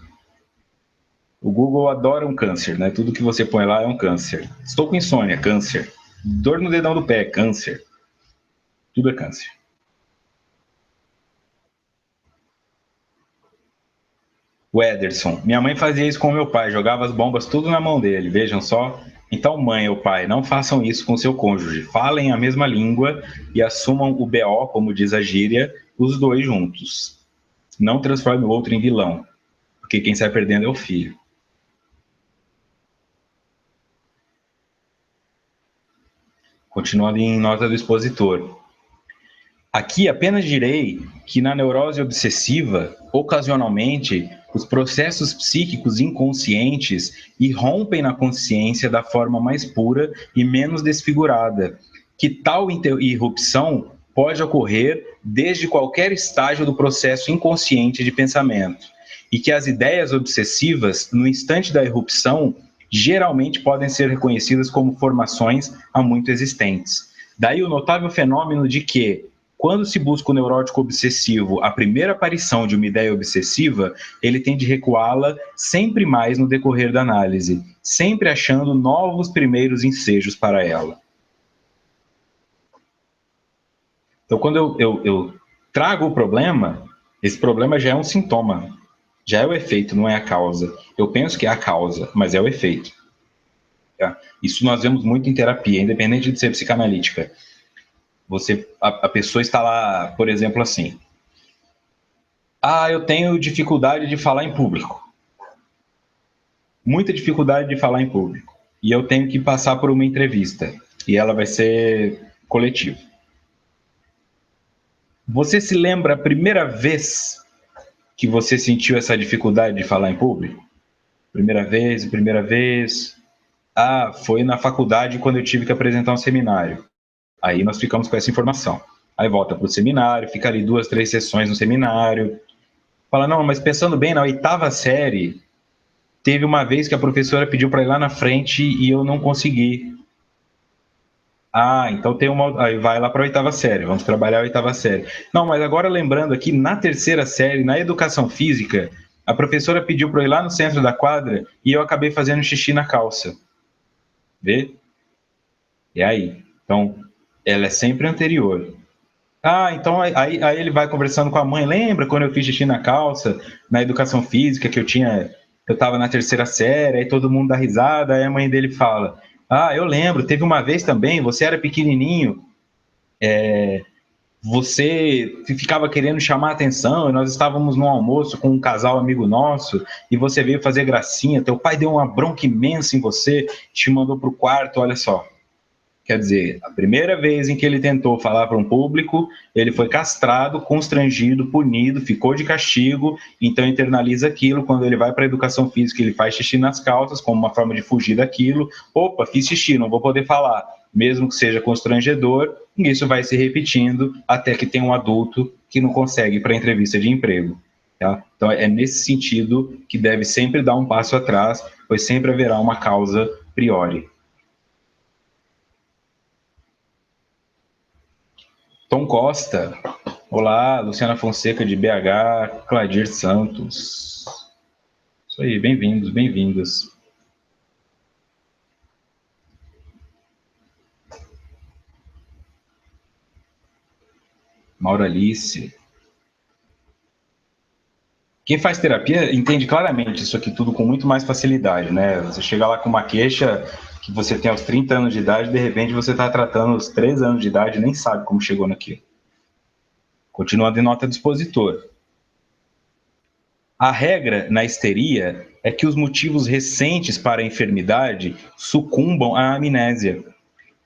O Google adora um câncer, né? Tudo que você põe lá é um câncer. Estou com insônia, câncer. Dor no dedão do pé, câncer. Tudo é câncer. O Ederson. Minha mãe fazia isso com meu pai, jogava as bombas tudo na mão dele. Vejam só. Então, mãe ou pai, não façam isso com seu cônjuge. Falem a mesma língua e assumam o BO, como diz a gíria, os dois juntos. Não transforme o outro em vilão, porque quem sai perdendo é o filho. Continuando em nota do expositor. Aqui apenas direi que na neurose obsessiva, ocasionalmente, os processos psíquicos inconscientes irrompem na consciência da forma mais pura e menos desfigurada, que tal irrupção pode ocorrer desde qualquer estágio do processo inconsciente de pensamento, e que as ideias obsessivas, no instante da irrupção, geralmente podem ser reconhecidas como formações há muito existentes. Daí o notável fenômeno de que, quando se busca o neurótico obsessivo a primeira aparição de uma ideia obsessiva, ele tende a recuá-la sempre mais no decorrer da análise, sempre achando novos primeiros ensejos para ela. Então, quando eu trago o problema, esse problema já é um sintoma, já é o efeito, não é a causa. Eu penso que é a causa, mas é o efeito. Tá? Isso nós vemos muito em terapia, independente de ser psicanalítica. A pessoa está lá, por exemplo, assim. Eu tenho dificuldade de falar em público. Muita dificuldade de falar em público. E eu tenho que passar por uma entrevista. E ela vai ser coletiva. Você se lembra a primeira vez que você sentiu essa dificuldade de falar em público? Primeira vez. Foi na faculdade quando eu tive que apresentar um seminário. Aí nós ficamos com essa informação. Aí volta para o seminário, fica ali 2, 3 sessões no seminário. Fala, não, mas pensando bem, na 8ª série, teve uma vez que a professora pediu para ir lá na frente e eu não consegui. Então tem uma... Aí vai lá para a 8ª série, vamos trabalhar a 8ª série. Não, mas agora lembrando aqui, na 3ª série, na educação física, a professora pediu para eu ir lá no centro da quadra e eu acabei fazendo xixi na calça. Vê? E aí? Então, ela é sempre anterior. Então aí ele vai conversando com a mãe. Lembra quando eu fiz xixi na calça, na educação física, que eu estava na 3ª série, aí todo mundo dá risada, aí a mãe dele fala, eu lembro, teve uma vez também, você era pequenininho, você ficava querendo chamar a atenção, e nós estávamos no almoço com um casal amigo nosso, e você veio fazer gracinha, teu pai deu uma bronca imensa em você, te mandou para o quarto, olha só. Quer dizer, a primeira vez em que ele tentou falar para um público, ele foi castrado, constrangido, punido, ficou de castigo, então internaliza aquilo. Quando ele vai para a educação física, ele faz xixi nas calças, como uma forma de fugir daquilo. Opa, fiz xixi, não vou poder falar. Mesmo que seja constrangedor, isso vai se repetindo até que tem um adulto que não consegue ir para a entrevista de emprego. Tá? Então, é nesse sentido que deve sempre dar um passo atrás, pois sempre haverá uma causa priori. Tom Costa, olá, Luciana Fonseca de BH, Cladir Santos. Isso aí, bem-vindos, bem-vindas. Maura Alice. Quem faz terapia entende claramente isso aqui tudo com muito mais facilidade, né? Você chega lá com uma queixa que você tem aos 30 anos de idade, de repente você está tratando aos 3 anos de idade e nem sabe como chegou naquilo. Continuando em nota do expositor. A regra na histeria é que os motivos recentes para a enfermidade sucumbam à amnésia,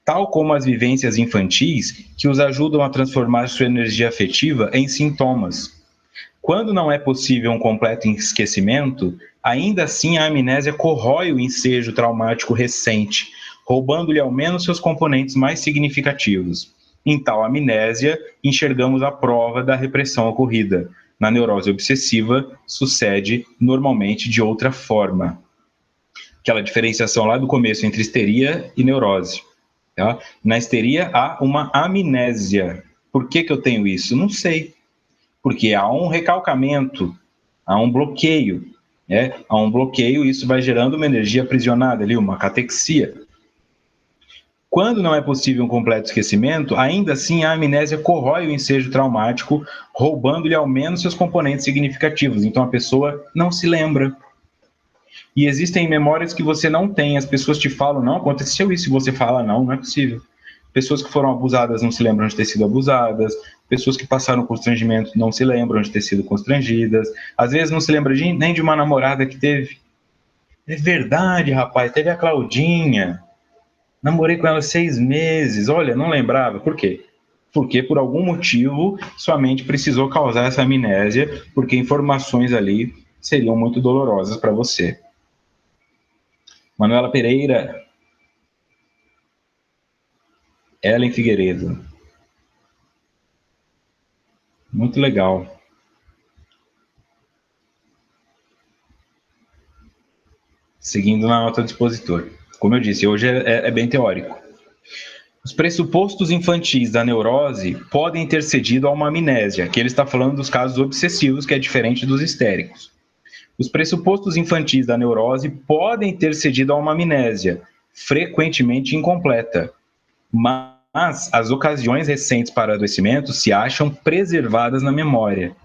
tal como as vivências infantis que os ajudam a transformar sua energia afetiva em sintomas. Quando não é possível um completo esquecimento, ainda assim a amnésia corrói o ensejo traumático recente, roubando-lhe ao menos seus componentes mais significativos. Em tal amnésia, enxergamos a prova da repressão ocorrida. Na neurose obsessiva, sucede normalmente de outra forma. Aquela diferenciação lá do começo entre histeria e neurose. Tá? Na histeria há uma amnésia. Por que eu tenho isso? Não sei. Porque há um recalcamento, há um bloqueio. Há um bloqueio e isso vai gerando uma energia aprisionada ali, uma catexia. Quando não é possível um completo esquecimento, ainda assim a amnésia corrói o ensejo traumático, roubando-lhe ao menos seus componentes significativos. Então a pessoa não se lembra. E existem memórias que você não tem. As pessoas te falam, não, aconteceu isso, e você fala, não, não é possível. Pessoas que foram abusadas não se lembram de ter sido abusadas. Pessoas que passaram constrangimento não se lembram de ter sido constrangidas. Às vezes não se lembra nem de uma namorada que teve. É verdade, rapaz, teve a Claudinha. Namorei com ela 6 meses. Olha, não lembrava. Por quê? Porque por algum motivo sua mente precisou causar essa amnésia, porque informações ali seriam muito dolorosas para você. Manuela Pereira, Ellen Figueiredo. Muito legal. Seguindo na nota do expositor. Como eu disse, hoje é bem teórico. Os pressupostos infantis da neurose podem ter cedido a uma amnésia, que ele está falando dos casos obsessivos, que é diferente dos histéricos. Os pressupostos infantis da neurose podem ter cedido a uma amnésia, frequentemente incompleta, mas as ocasiões recentes para adoecimento se acham preservadas na memória.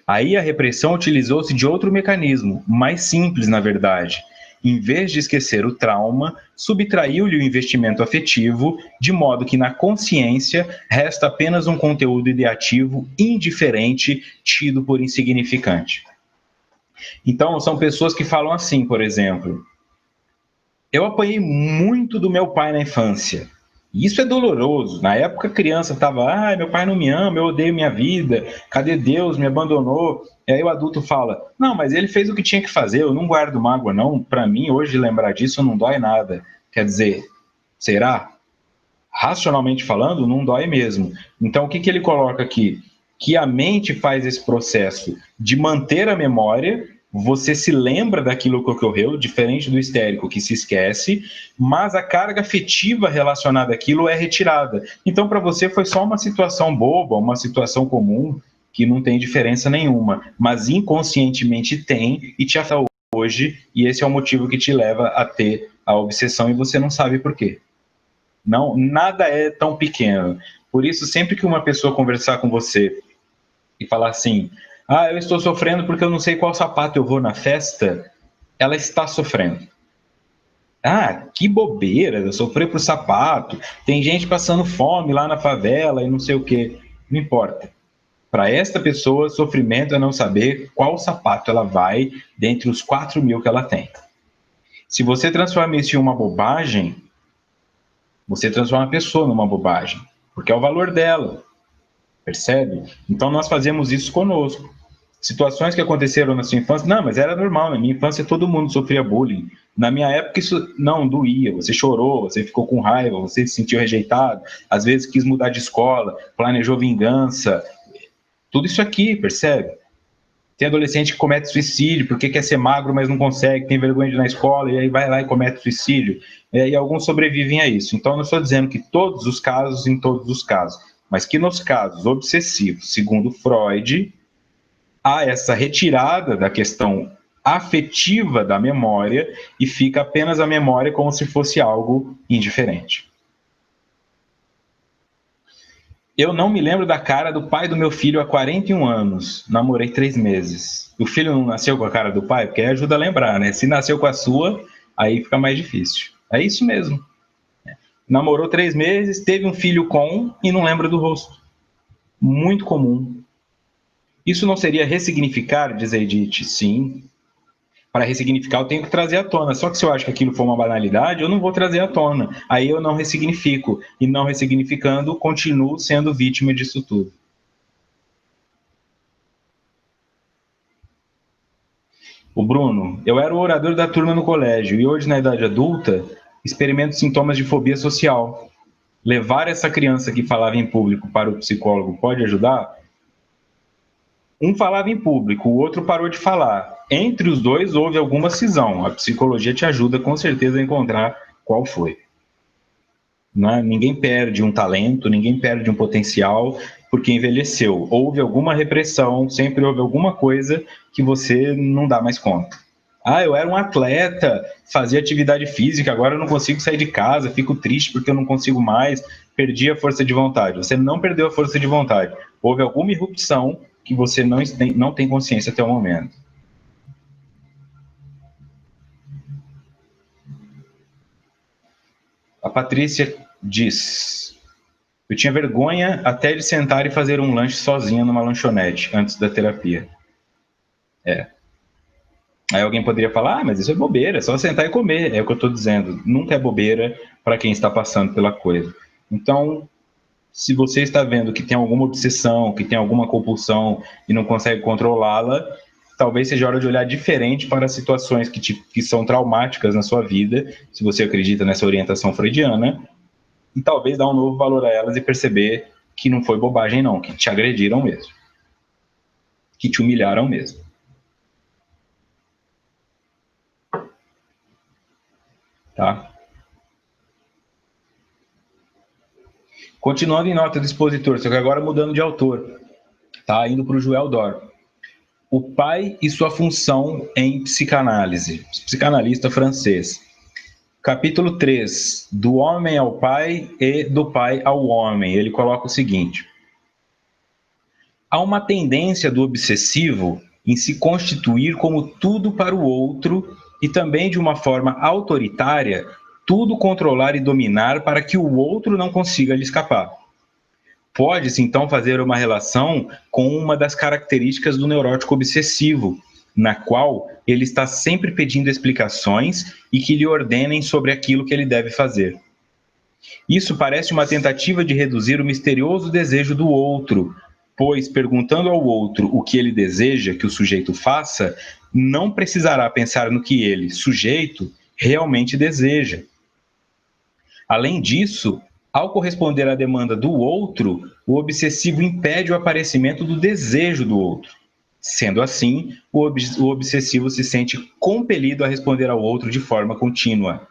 Aí a repressão utilizou-se de outro mecanismo, mais simples, na verdade. Em vez de esquecer o trauma, subtraiu-lhe o investimento afetivo, de modo que na consciência resta apenas um conteúdo ideativo indiferente, tido por insignificante. Então, são pessoas que falam assim, por exemplo: eu apanhei muito do meu pai na infância. Isso é doloroso. Na época, a criança estava, meu pai não me ama, eu odeio minha vida, cadê Deus, me abandonou. E aí o adulto fala, não, mas ele fez o que tinha que fazer, eu não guardo mágoa, não. Para mim, hoje, lembrar disso não dói nada. Quer dizer, será? Racionalmente falando, não dói mesmo. Então, o que ele coloca aqui? Que a mente faz esse processo de manter a memória, você se lembra daquilo que ocorreu, diferente do histérico que se esquece, mas a carga afetiva relacionada àquilo é retirada. Então, para você foi só uma situação boba, uma situação comum, que não tem diferença nenhuma, mas inconscientemente tem e te afeta hoje, e esse é o motivo que te leva a ter a obsessão e você não sabe por quê. Não, nada é tão pequeno. Por isso, sempre que uma pessoa conversar com você e falar assim, eu estou sofrendo porque eu não sei qual sapato eu vou na festa, ela está sofrendo. Que bobeira, eu sofri por sapato, tem gente passando fome lá na favela e não sei o quê. Não importa. Para esta pessoa, sofrimento é não saber qual sapato ela vai dentre os 4.000 que ela tem. Se você transforma isso em uma bobagem, você transforma a pessoa numa bobagem, porque é o valor dela, percebe? Então nós fazemos isso conosco. Situações que aconteceram na sua infância, não, mas era normal, na minha infância todo mundo sofria bullying. Na minha época isso não doía, você chorou, você ficou com raiva, você se sentiu rejeitado, às vezes quis mudar de escola, planejou vingança, tudo isso aqui, percebe? Tem adolescente que comete suicídio porque quer ser magro, mas não consegue, tem vergonha de ir na escola, e aí vai lá e comete suicídio. E alguns sobrevivem a isso. Então, não estou dizendo que todos os casos, em todos os casos, mas que nos casos obsessivos, segundo Freud, há essa retirada da questão afetiva da memória e fica apenas a memória como se fosse algo indiferente. Eu não me lembro da cara do pai do meu filho há 41 anos. Namorei 3 meses. O filho não nasceu com a cara do pai? Porque aí ajuda a lembrar, né? Se nasceu com a sua, aí fica mais difícil. É isso mesmo. Namorou 3 meses, teve um filho com e não lembra do rosto. Muito comum. Isso não seria ressignificar, diz a Edith? Sim. Para ressignificar, eu tenho que trazer à tona. Só que se eu acho que aquilo for uma banalidade, eu não vou trazer à tona. Aí eu não ressignifico. E não ressignificando, continuo sendo vítima disso tudo. O Bruno, eu era o orador da turma no colégio e hoje, na idade adulta, experimento sintomas de fobia social. Levar essa criança que falava em público para o psicólogo pode ajudar? Um falava em público, o outro parou de falar. Entre os dois houve alguma cisão. A psicologia te ajuda com certeza a encontrar qual foi. Né? Ninguém perde um talento, ninguém perde um potencial porque envelheceu. Houve alguma repressão, sempre houve alguma coisa que você não dá mais conta. Ah, eu era um atleta, fazia atividade física, agora eu não consigo sair de casa, fico triste porque eu não consigo mais, perdi a força de vontade. Você não perdeu a força de vontade. Houve alguma irrupção que você não tem consciência até o momento. A Patrícia diz: eu tinha vergonha até de sentar e fazer um lanche sozinha numa lanchonete antes da terapia. É. Aí alguém poderia falar, mas isso é bobeira, é só sentar e comer. É o que eu estou dizendo. Nunca é bobeira para quem está passando pela coisa. Então, se você está vendo que tem alguma obsessão, que tem alguma compulsão e não consegue controlá-la, talvez seja hora de olhar diferente para situações que são traumáticas na sua vida, se você acredita nessa orientação freudiana, e talvez dar um novo valor a elas e perceber que não foi bobagem não, que te agrediram mesmo, que te humilharam mesmo. Tá? Continuando em nota do expositor, só que agora mudando de autor, tá? Indo para o Joel Dor. O pai e sua função em psicanálise, psicanalista francês. Capítulo 3, do homem ao pai e do pai ao homem. Ele coloca o seguinte: há uma tendência do obsessivo em se constituir como tudo para o outro e também de uma forma autoritária, tudo controlar e dominar para que o outro não consiga lhe escapar. Pode-se então fazer uma relação com uma das características do neurótico obsessivo, na qual ele está sempre pedindo explicações e que lhe ordenem sobre aquilo que ele deve fazer. Isso parece uma tentativa de reduzir o misterioso desejo do outro, pois, perguntando ao outro o que ele deseja que o sujeito faça, não precisará pensar no que ele, sujeito, realmente deseja. Além disso, ao corresponder à demanda do outro, o obsessivo impede o aparecimento do desejo do outro. Sendo assim, o obsessivo se sente compelido a responder ao outro de forma contínua.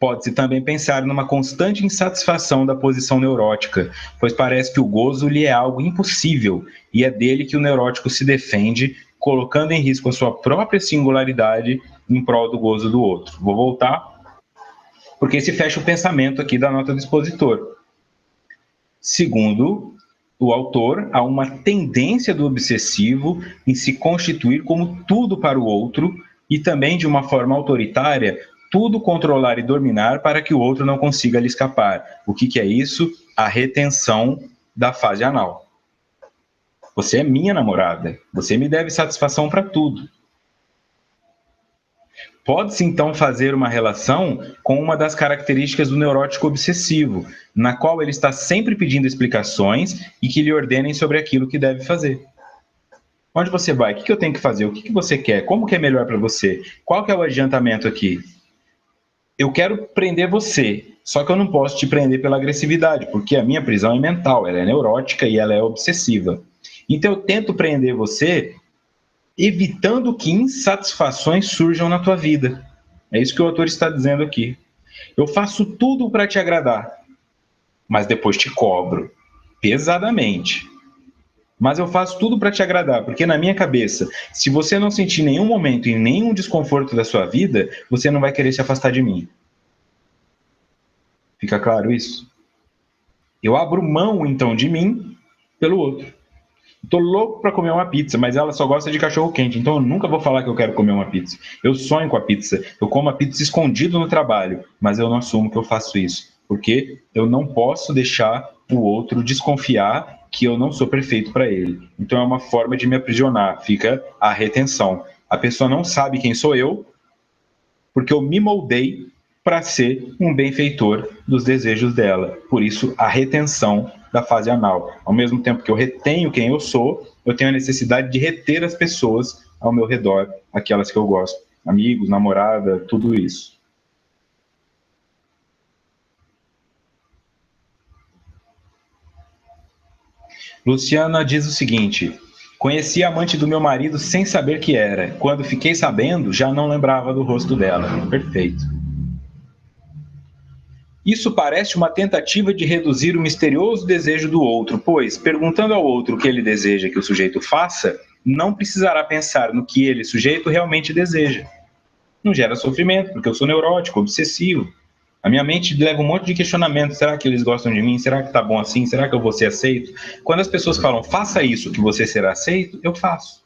Pode-se também pensar numa constante insatisfação da posição neurótica, pois parece que o gozo lhe é algo impossível e é dele que o neurótico se defende, colocando em risco a sua própria singularidade em prol do gozo do outro. Vou voltar, porque se fecha o pensamento aqui da nota do expositor. Segundo o autor, há uma tendência do obsessivo em se constituir como tudo para o outro e também, de uma forma autoritária, tudo controlar e dominar para que o outro não consiga lhe escapar. O que é isso? A retenção da fase anal. Você é minha namorada, você me deve satisfação para tudo. Pode-se então fazer uma relação com uma das características do neurótico obsessivo, na qual ele está sempre pedindo explicações e que lhe ordenem sobre aquilo que deve fazer. Onde você vai? O que eu tenho que fazer? O que você quer? Como que é melhor para você? Qual que é o adiantamento aqui? Eu quero prender você, só que eu não posso te prender pela agressividade, porque a minha prisão é mental, ela é neurótica e ela é obsessiva. Então eu tento prender você evitando que insatisfações surjam na tua vida. É isso que o autor está dizendo aqui. Eu faço tudo para te agradar, mas depois te cobro pesadamente. Mas eu faço tudo para te agradar, porque na minha cabeça, se você não sentir nenhum momento e nenhum desconforto da sua vida, você não vai querer se afastar de mim. Fica claro isso? Eu abro mão, então, de mim pelo outro. Tô louco para comer uma pizza, mas ela só gosta de cachorro quente, então eu nunca vou falar que eu quero comer uma pizza. Eu sonho com a pizza, eu como a pizza escondido no trabalho, mas eu não assumo que eu faço isso, porque eu não posso deixar o outro desconfiar que eu não sou perfeito para ele. Então é uma forma de me aprisionar, fica a retenção. A pessoa não sabe quem sou eu, porque eu me moldei para ser um benfeitor dos desejos dela. Por isso, a retenção da fase anal. Ao mesmo tempo que eu retenho quem eu sou, eu tenho a necessidade de reter as pessoas ao meu redor, aquelas que eu gosto. Amigos, namorada, tudo isso. Luciana diz o seguinte: conheci a amante do meu marido sem saber que era. Quando fiquei sabendo, já não lembrava do rosto dela. Perfeito. Isso parece uma tentativa de reduzir o misterioso desejo do outro, pois, perguntando ao outro o que ele deseja que o sujeito faça, não precisará pensar no que ele, sujeito, realmente deseja. Não gera sofrimento, porque eu sou neurótico, obsessivo. A minha mente leva um monte de questionamento. Será que eles gostam de mim? Será que tá bom assim? Será que eu vou ser aceito? Quando as pessoas falam, faça isso que você será aceito, eu faço.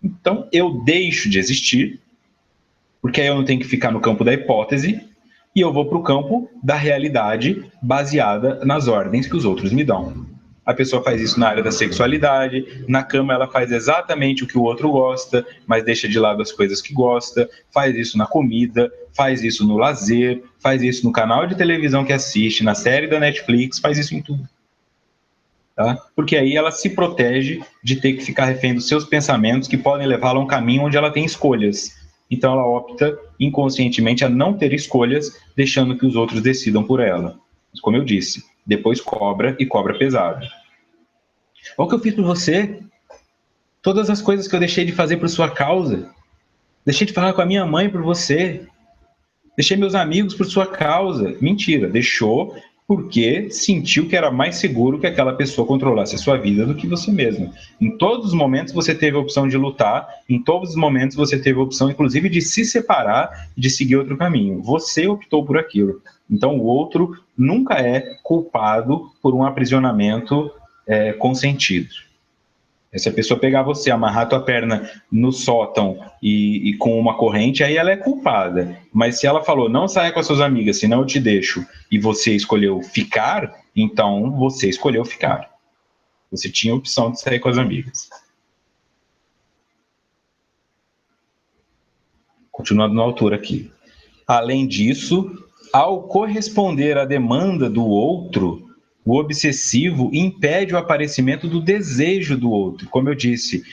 Então, eu deixo de existir, porque aí eu não tenho que ficar no campo da hipótese, e eu vou para o campo da realidade baseada nas ordens que os outros me dão. A pessoa faz isso na área da sexualidade, na cama ela faz exatamente o que o outro gosta, mas deixa de lado as coisas que gosta, faz isso na comida, faz isso no lazer, faz isso no canal de televisão que assiste, na série da Netflix, faz isso em tudo. Tá? Porque aí ela se protege de ter que ficar refém dos seus pensamentos que podem levá-la a um caminho onde ela tem escolhas. Então ela opta inconscientemente a não ter escolhas, deixando que os outros decidam por ela. Mas, como eu disse, depois cobra e cobra pesado. Olha o que eu fiz por você. Todas as coisas que eu deixei de fazer por sua causa. Deixei de falar com a minha mãe por você. Deixei meus amigos por sua causa. Mentira, deixou porque sentiu que era mais seguro que aquela pessoa controlasse a sua vida do que você mesmo. Em todos os momentos você teve a opção de lutar, em todos os momentos você teve a opção, inclusive, de se separar e de seguir outro caminho. Você optou por aquilo. Então o outro nunca é culpado por um aprisionamento consentido. Se a pessoa pegar você, amarrar a tua perna no sótão e com uma corrente, aí ela é culpada. Mas se ela falou, não saia com as suas amigas, senão eu te deixo, e você escolheu ficar, então você escolheu ficar. Você tinha a opção de sair com as amigas. Continuando na altura aqui. Além disso, ao corresponder à demanda do outro, o obsessivo impede o aparecimento do desejo do outro. Como eu disse,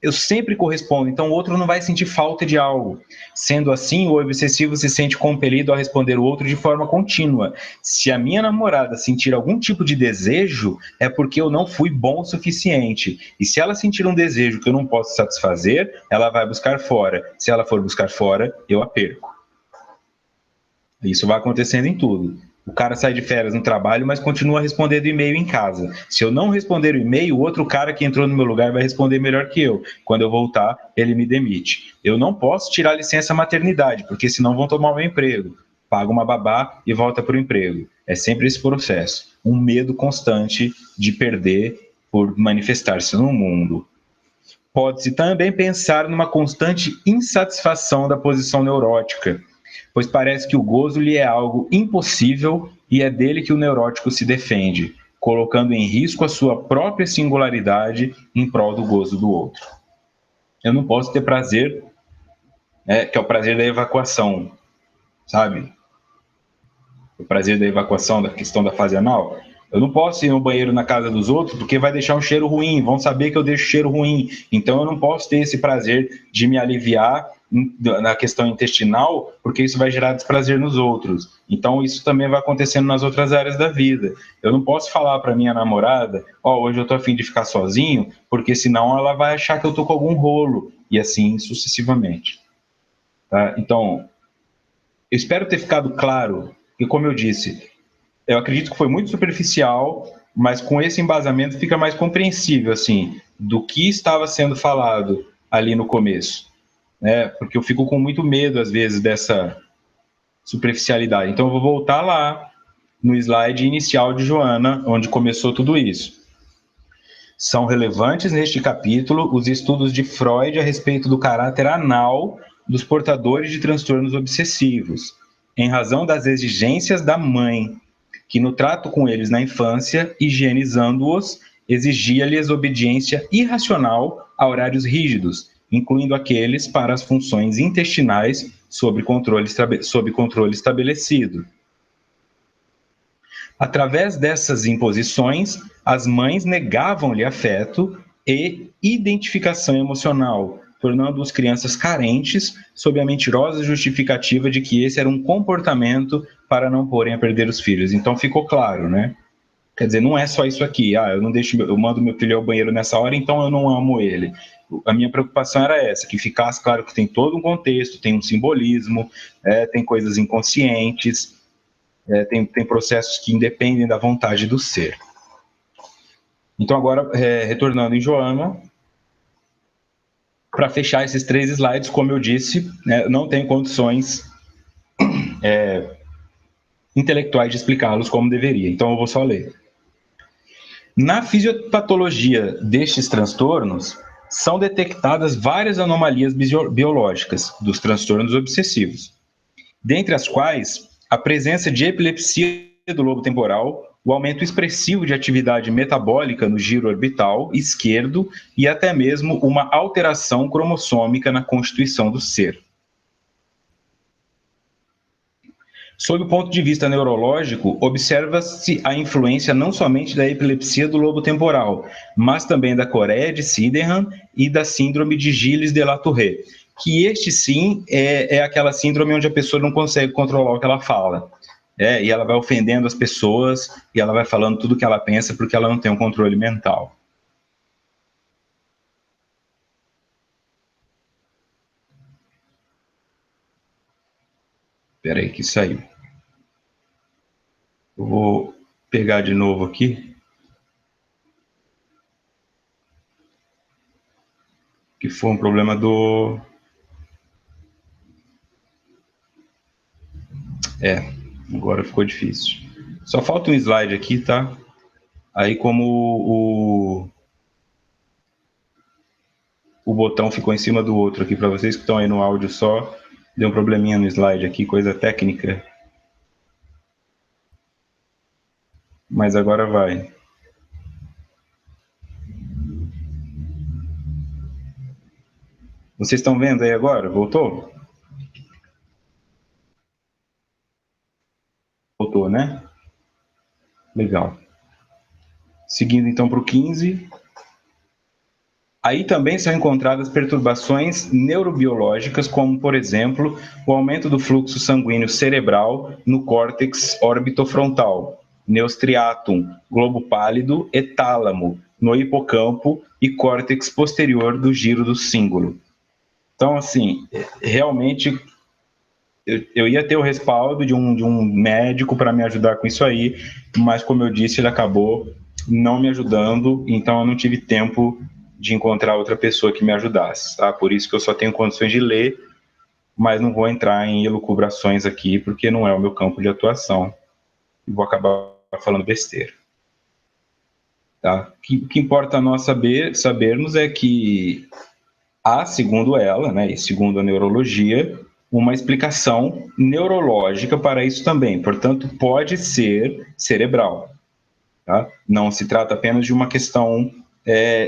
eu sempre correspondo, então o outro não vai sentir falta de algo. Sendo assim, o obsessivo se sente compelido a responder o outro de forma contínua. Se a minha namorada sentir algum tipo de desejo, é porque eu não fui bom o suficiente. E se ela sentir um desejo que eu não posso satisfazer, ela vai buscar fora. Se ela for buscar fora, eu a perco. Isso vai acontecendo em tudo. O cara sai de férias no trabalho, mas continua respondendo e-mail em casa. Se eu não responder o e-mail, o outro cara que entrou no meu lugar vai responder melhor que eu. Quando eu voltar, ele me demite. Eu não posso tirar licença maternidade, porque senão vão tomar o meu emprego. Paga uma babá e volta para o emprego. É sempre esse processo. Um medo constante de perder por manifestar-se no mundo. Pode-se também pensar numa constante insatisfação da posição neurótica, pois parece que o gozo lhe é algo impossível e é dele que o neurótico se defende, colocando em risco a sua própria singularidade em prol do gozo do outro. Eu não posso ter prazer, que é o prazer da evacuação, sabe? O prazer da evacuação, da questão da fase anal. Eu não posso ir no banheiro na casa dos outros porque vai deixar um cheiro ruim, vão saber que eu deixo cheiro ruim. Então eu não posso ter esse prazer de me aliviar na questão intestinal, porque isso vai gerar desprazer nos outros. Então isso também vai acontecendo nas outras áreas da vida. Eu não posso falar para minha namorada, hoje eu tô a fim de ficar sozinho, porque senão ela vai achar que eu tô com algum rolo, e assim sucessivamente. Tá? Então, eu espero ter ficado claro, e como eu disse, eu acredito que foi muito superficial, mas com esse embasamento fica mais compreensível, assim, do que estava sendo falado ali no começo, né? Porque eu fico com muito medo, às vezes, dessa superficialidade. Então, eu vou voltar lá no slide inicial de Joana, onde começou tudo isso. São relevantes neste capítulo os estudos de Freud a respeito do caráter anal dos portadores de transtornos obsessivos, em razão das exigências da mãe, que no trato com eles na infância, higienizando-os, exigia-lhes obediência irracional a horários rígidos, incluindo aqueles para as funções intestinais sob controle estabelecido. Através dessas imposições, as mães negavam-lhe afeto e identificação emocional, tornando-os crianças carentes sob a mentirosa justificativa de que esse era um comportamento para não porem a perder os filhos. Então ficou claro, né? Quer dizer, não é só isso aqui, eu mando meu filho ao banheiro nessa hora, então eu não amo ele. A minha preocupação era essa, que ficasse claro que tem todo um contexto, tem um simbolismo, tem coisas inconscientes, tem processos que independem da vontade do ser. Então agora, retornando em Joana, para fechar esses 3 slides, como eu disse, não tenho condições intelectuais de explicá-los como deveria, então eu vou só ler. Na fisiopatologia destes transtornos, são detectadas várias anomalias biológicas dos transtornos obsessivos, dentre as quais a presença de epilepsia do lobo temporal, o aumento expressivo de atividade metabólica no giro orbital esquerdo e até mesmo uma alteração cromossômica na constituição do ser. Sob o ponto de vista neurológico, observa-se a influência não somente da epilepsia do lobo temporal, mas também da coreia de Sydenham e da síndrome de Gilles de la Tourette, que este sim é aquela síndrome onde a pessoa não consegue controlar o que ela fala. E ela vai ofendendo as pessoas e ela vai falando tudo o que ela pensa porque ela não tem um controle mental. Espera aí que saiu. Eu vou pegar de novo aqui. Que foi um problema do... agora ficou difícil. Só falta um slide aqui, tá? Aí como o botão ficou em cima do outro aqui, para vocês que estão aí no áudio só, deu um probleminha no slide aqui, coisa técnica. Mas agora vai. Vocês estão vendo aí agora? Voltou? Voltou, né? Legal. Seguindo então para o 15. Aí também são encontradas perturbações neurobiológicas, como, por exemplo, o aumento do fluxo sanguíneo cerebral no córtex orbitofrontal, neostriatum, globo pálido e tálamo, no hipocampo e córtex posterior do giro do cíngulo. Então, assim, realmente eu ia ter o respaldo de um médico para me ajudar com isso aí, mas, como eu disse, ele acabou não me ajudando, então eu não tive tempo de encontrar outra pessoa que me ajudasse, tá? Por isso que eu só tenho condições de ler, mas não vou entrar em elucubrações aqui, porque não é o meu campo de atuação. E vou acabar falando besteira. Tá? O que importa nós sabermos é que há, segundo ela, né, e segundo a neurologia, uma explicação neurológica para isso também. Portanto, pode ser cerebral. Tá? Não se trata apenas de uma questão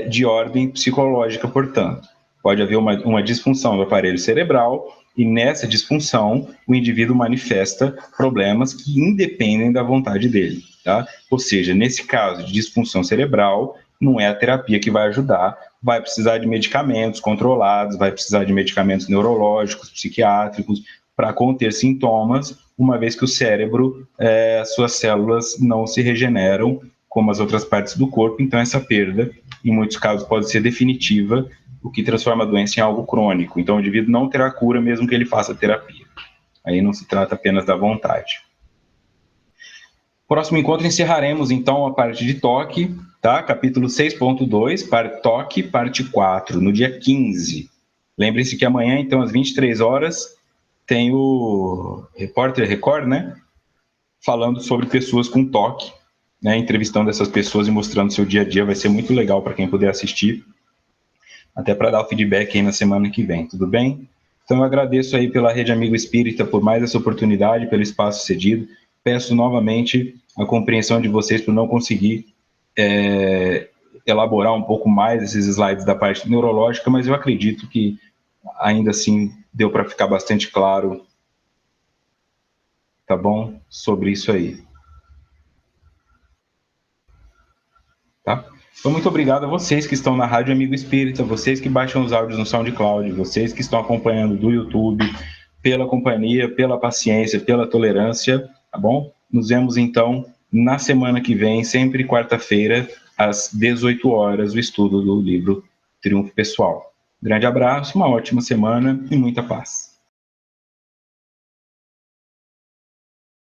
de ordem psicológica, portanto. Pode haver uma disfunção do aparelho cerebral e nessa disfunção o indivíduo manifesta problemas que independem da vontade dele. Tá? Ou seja, nesse caso de disfunção cerebral, não é a terapia que vai ajudar, vai precisar de medicamentos controlados, vai precisar de medicamentos neurológicos, psiquiátricos, para conter sintomas, uma vez que o cérebro, suas células não se regeneram como as outras partes do corpo, então essa perda, em muitos casos, pode ser definitiva, o que transforma a doença em algo crônico. Então o indivíduo não terá cura mesmo que ele faça terapia. Aí não se trata apenas da vontade. Próximo encontro encerraremos então a parte de toque, tá? Capítulo 6.2, toque, parte 4, no dia 15. Lembre-se que amanhã, então, às 23 horas, tem o Repórter Record, né? Falando sobre pessoas com toque, né? Entrevistando essas pessoas e mostrando seu dia a dia. Vai ser muito legal para quem puder assistir. Até para dar o feedback aí na semana que vem, tudo bem? Então eu agradeço aí pela Rede Amigo Espírita por mais essa oportunidade, pelo espaço cedido. Peço novamente a compreensão de vocês por não conseguir elaborar um pouco mais esses slides da parte neurológica, mas eu acredito que ainda assim deu para ficar bastante claro, tá bom? Sobre isso aí. Tá? Então, muito obrigado a vocês que estão na Rádio Amigo Espírita, vocês que baixam os áudios no SoundCloud, vocês que estão acompanhando do YouTube, pela companhia, pela paciência, pela tolerância, tá bom? Nos vemos, então, na semana que vem, sempre quarta-feira, às 18 horas, o estudo do livro Triunfo Pessoal. Grande abraço, uma ótima semana e muita paz.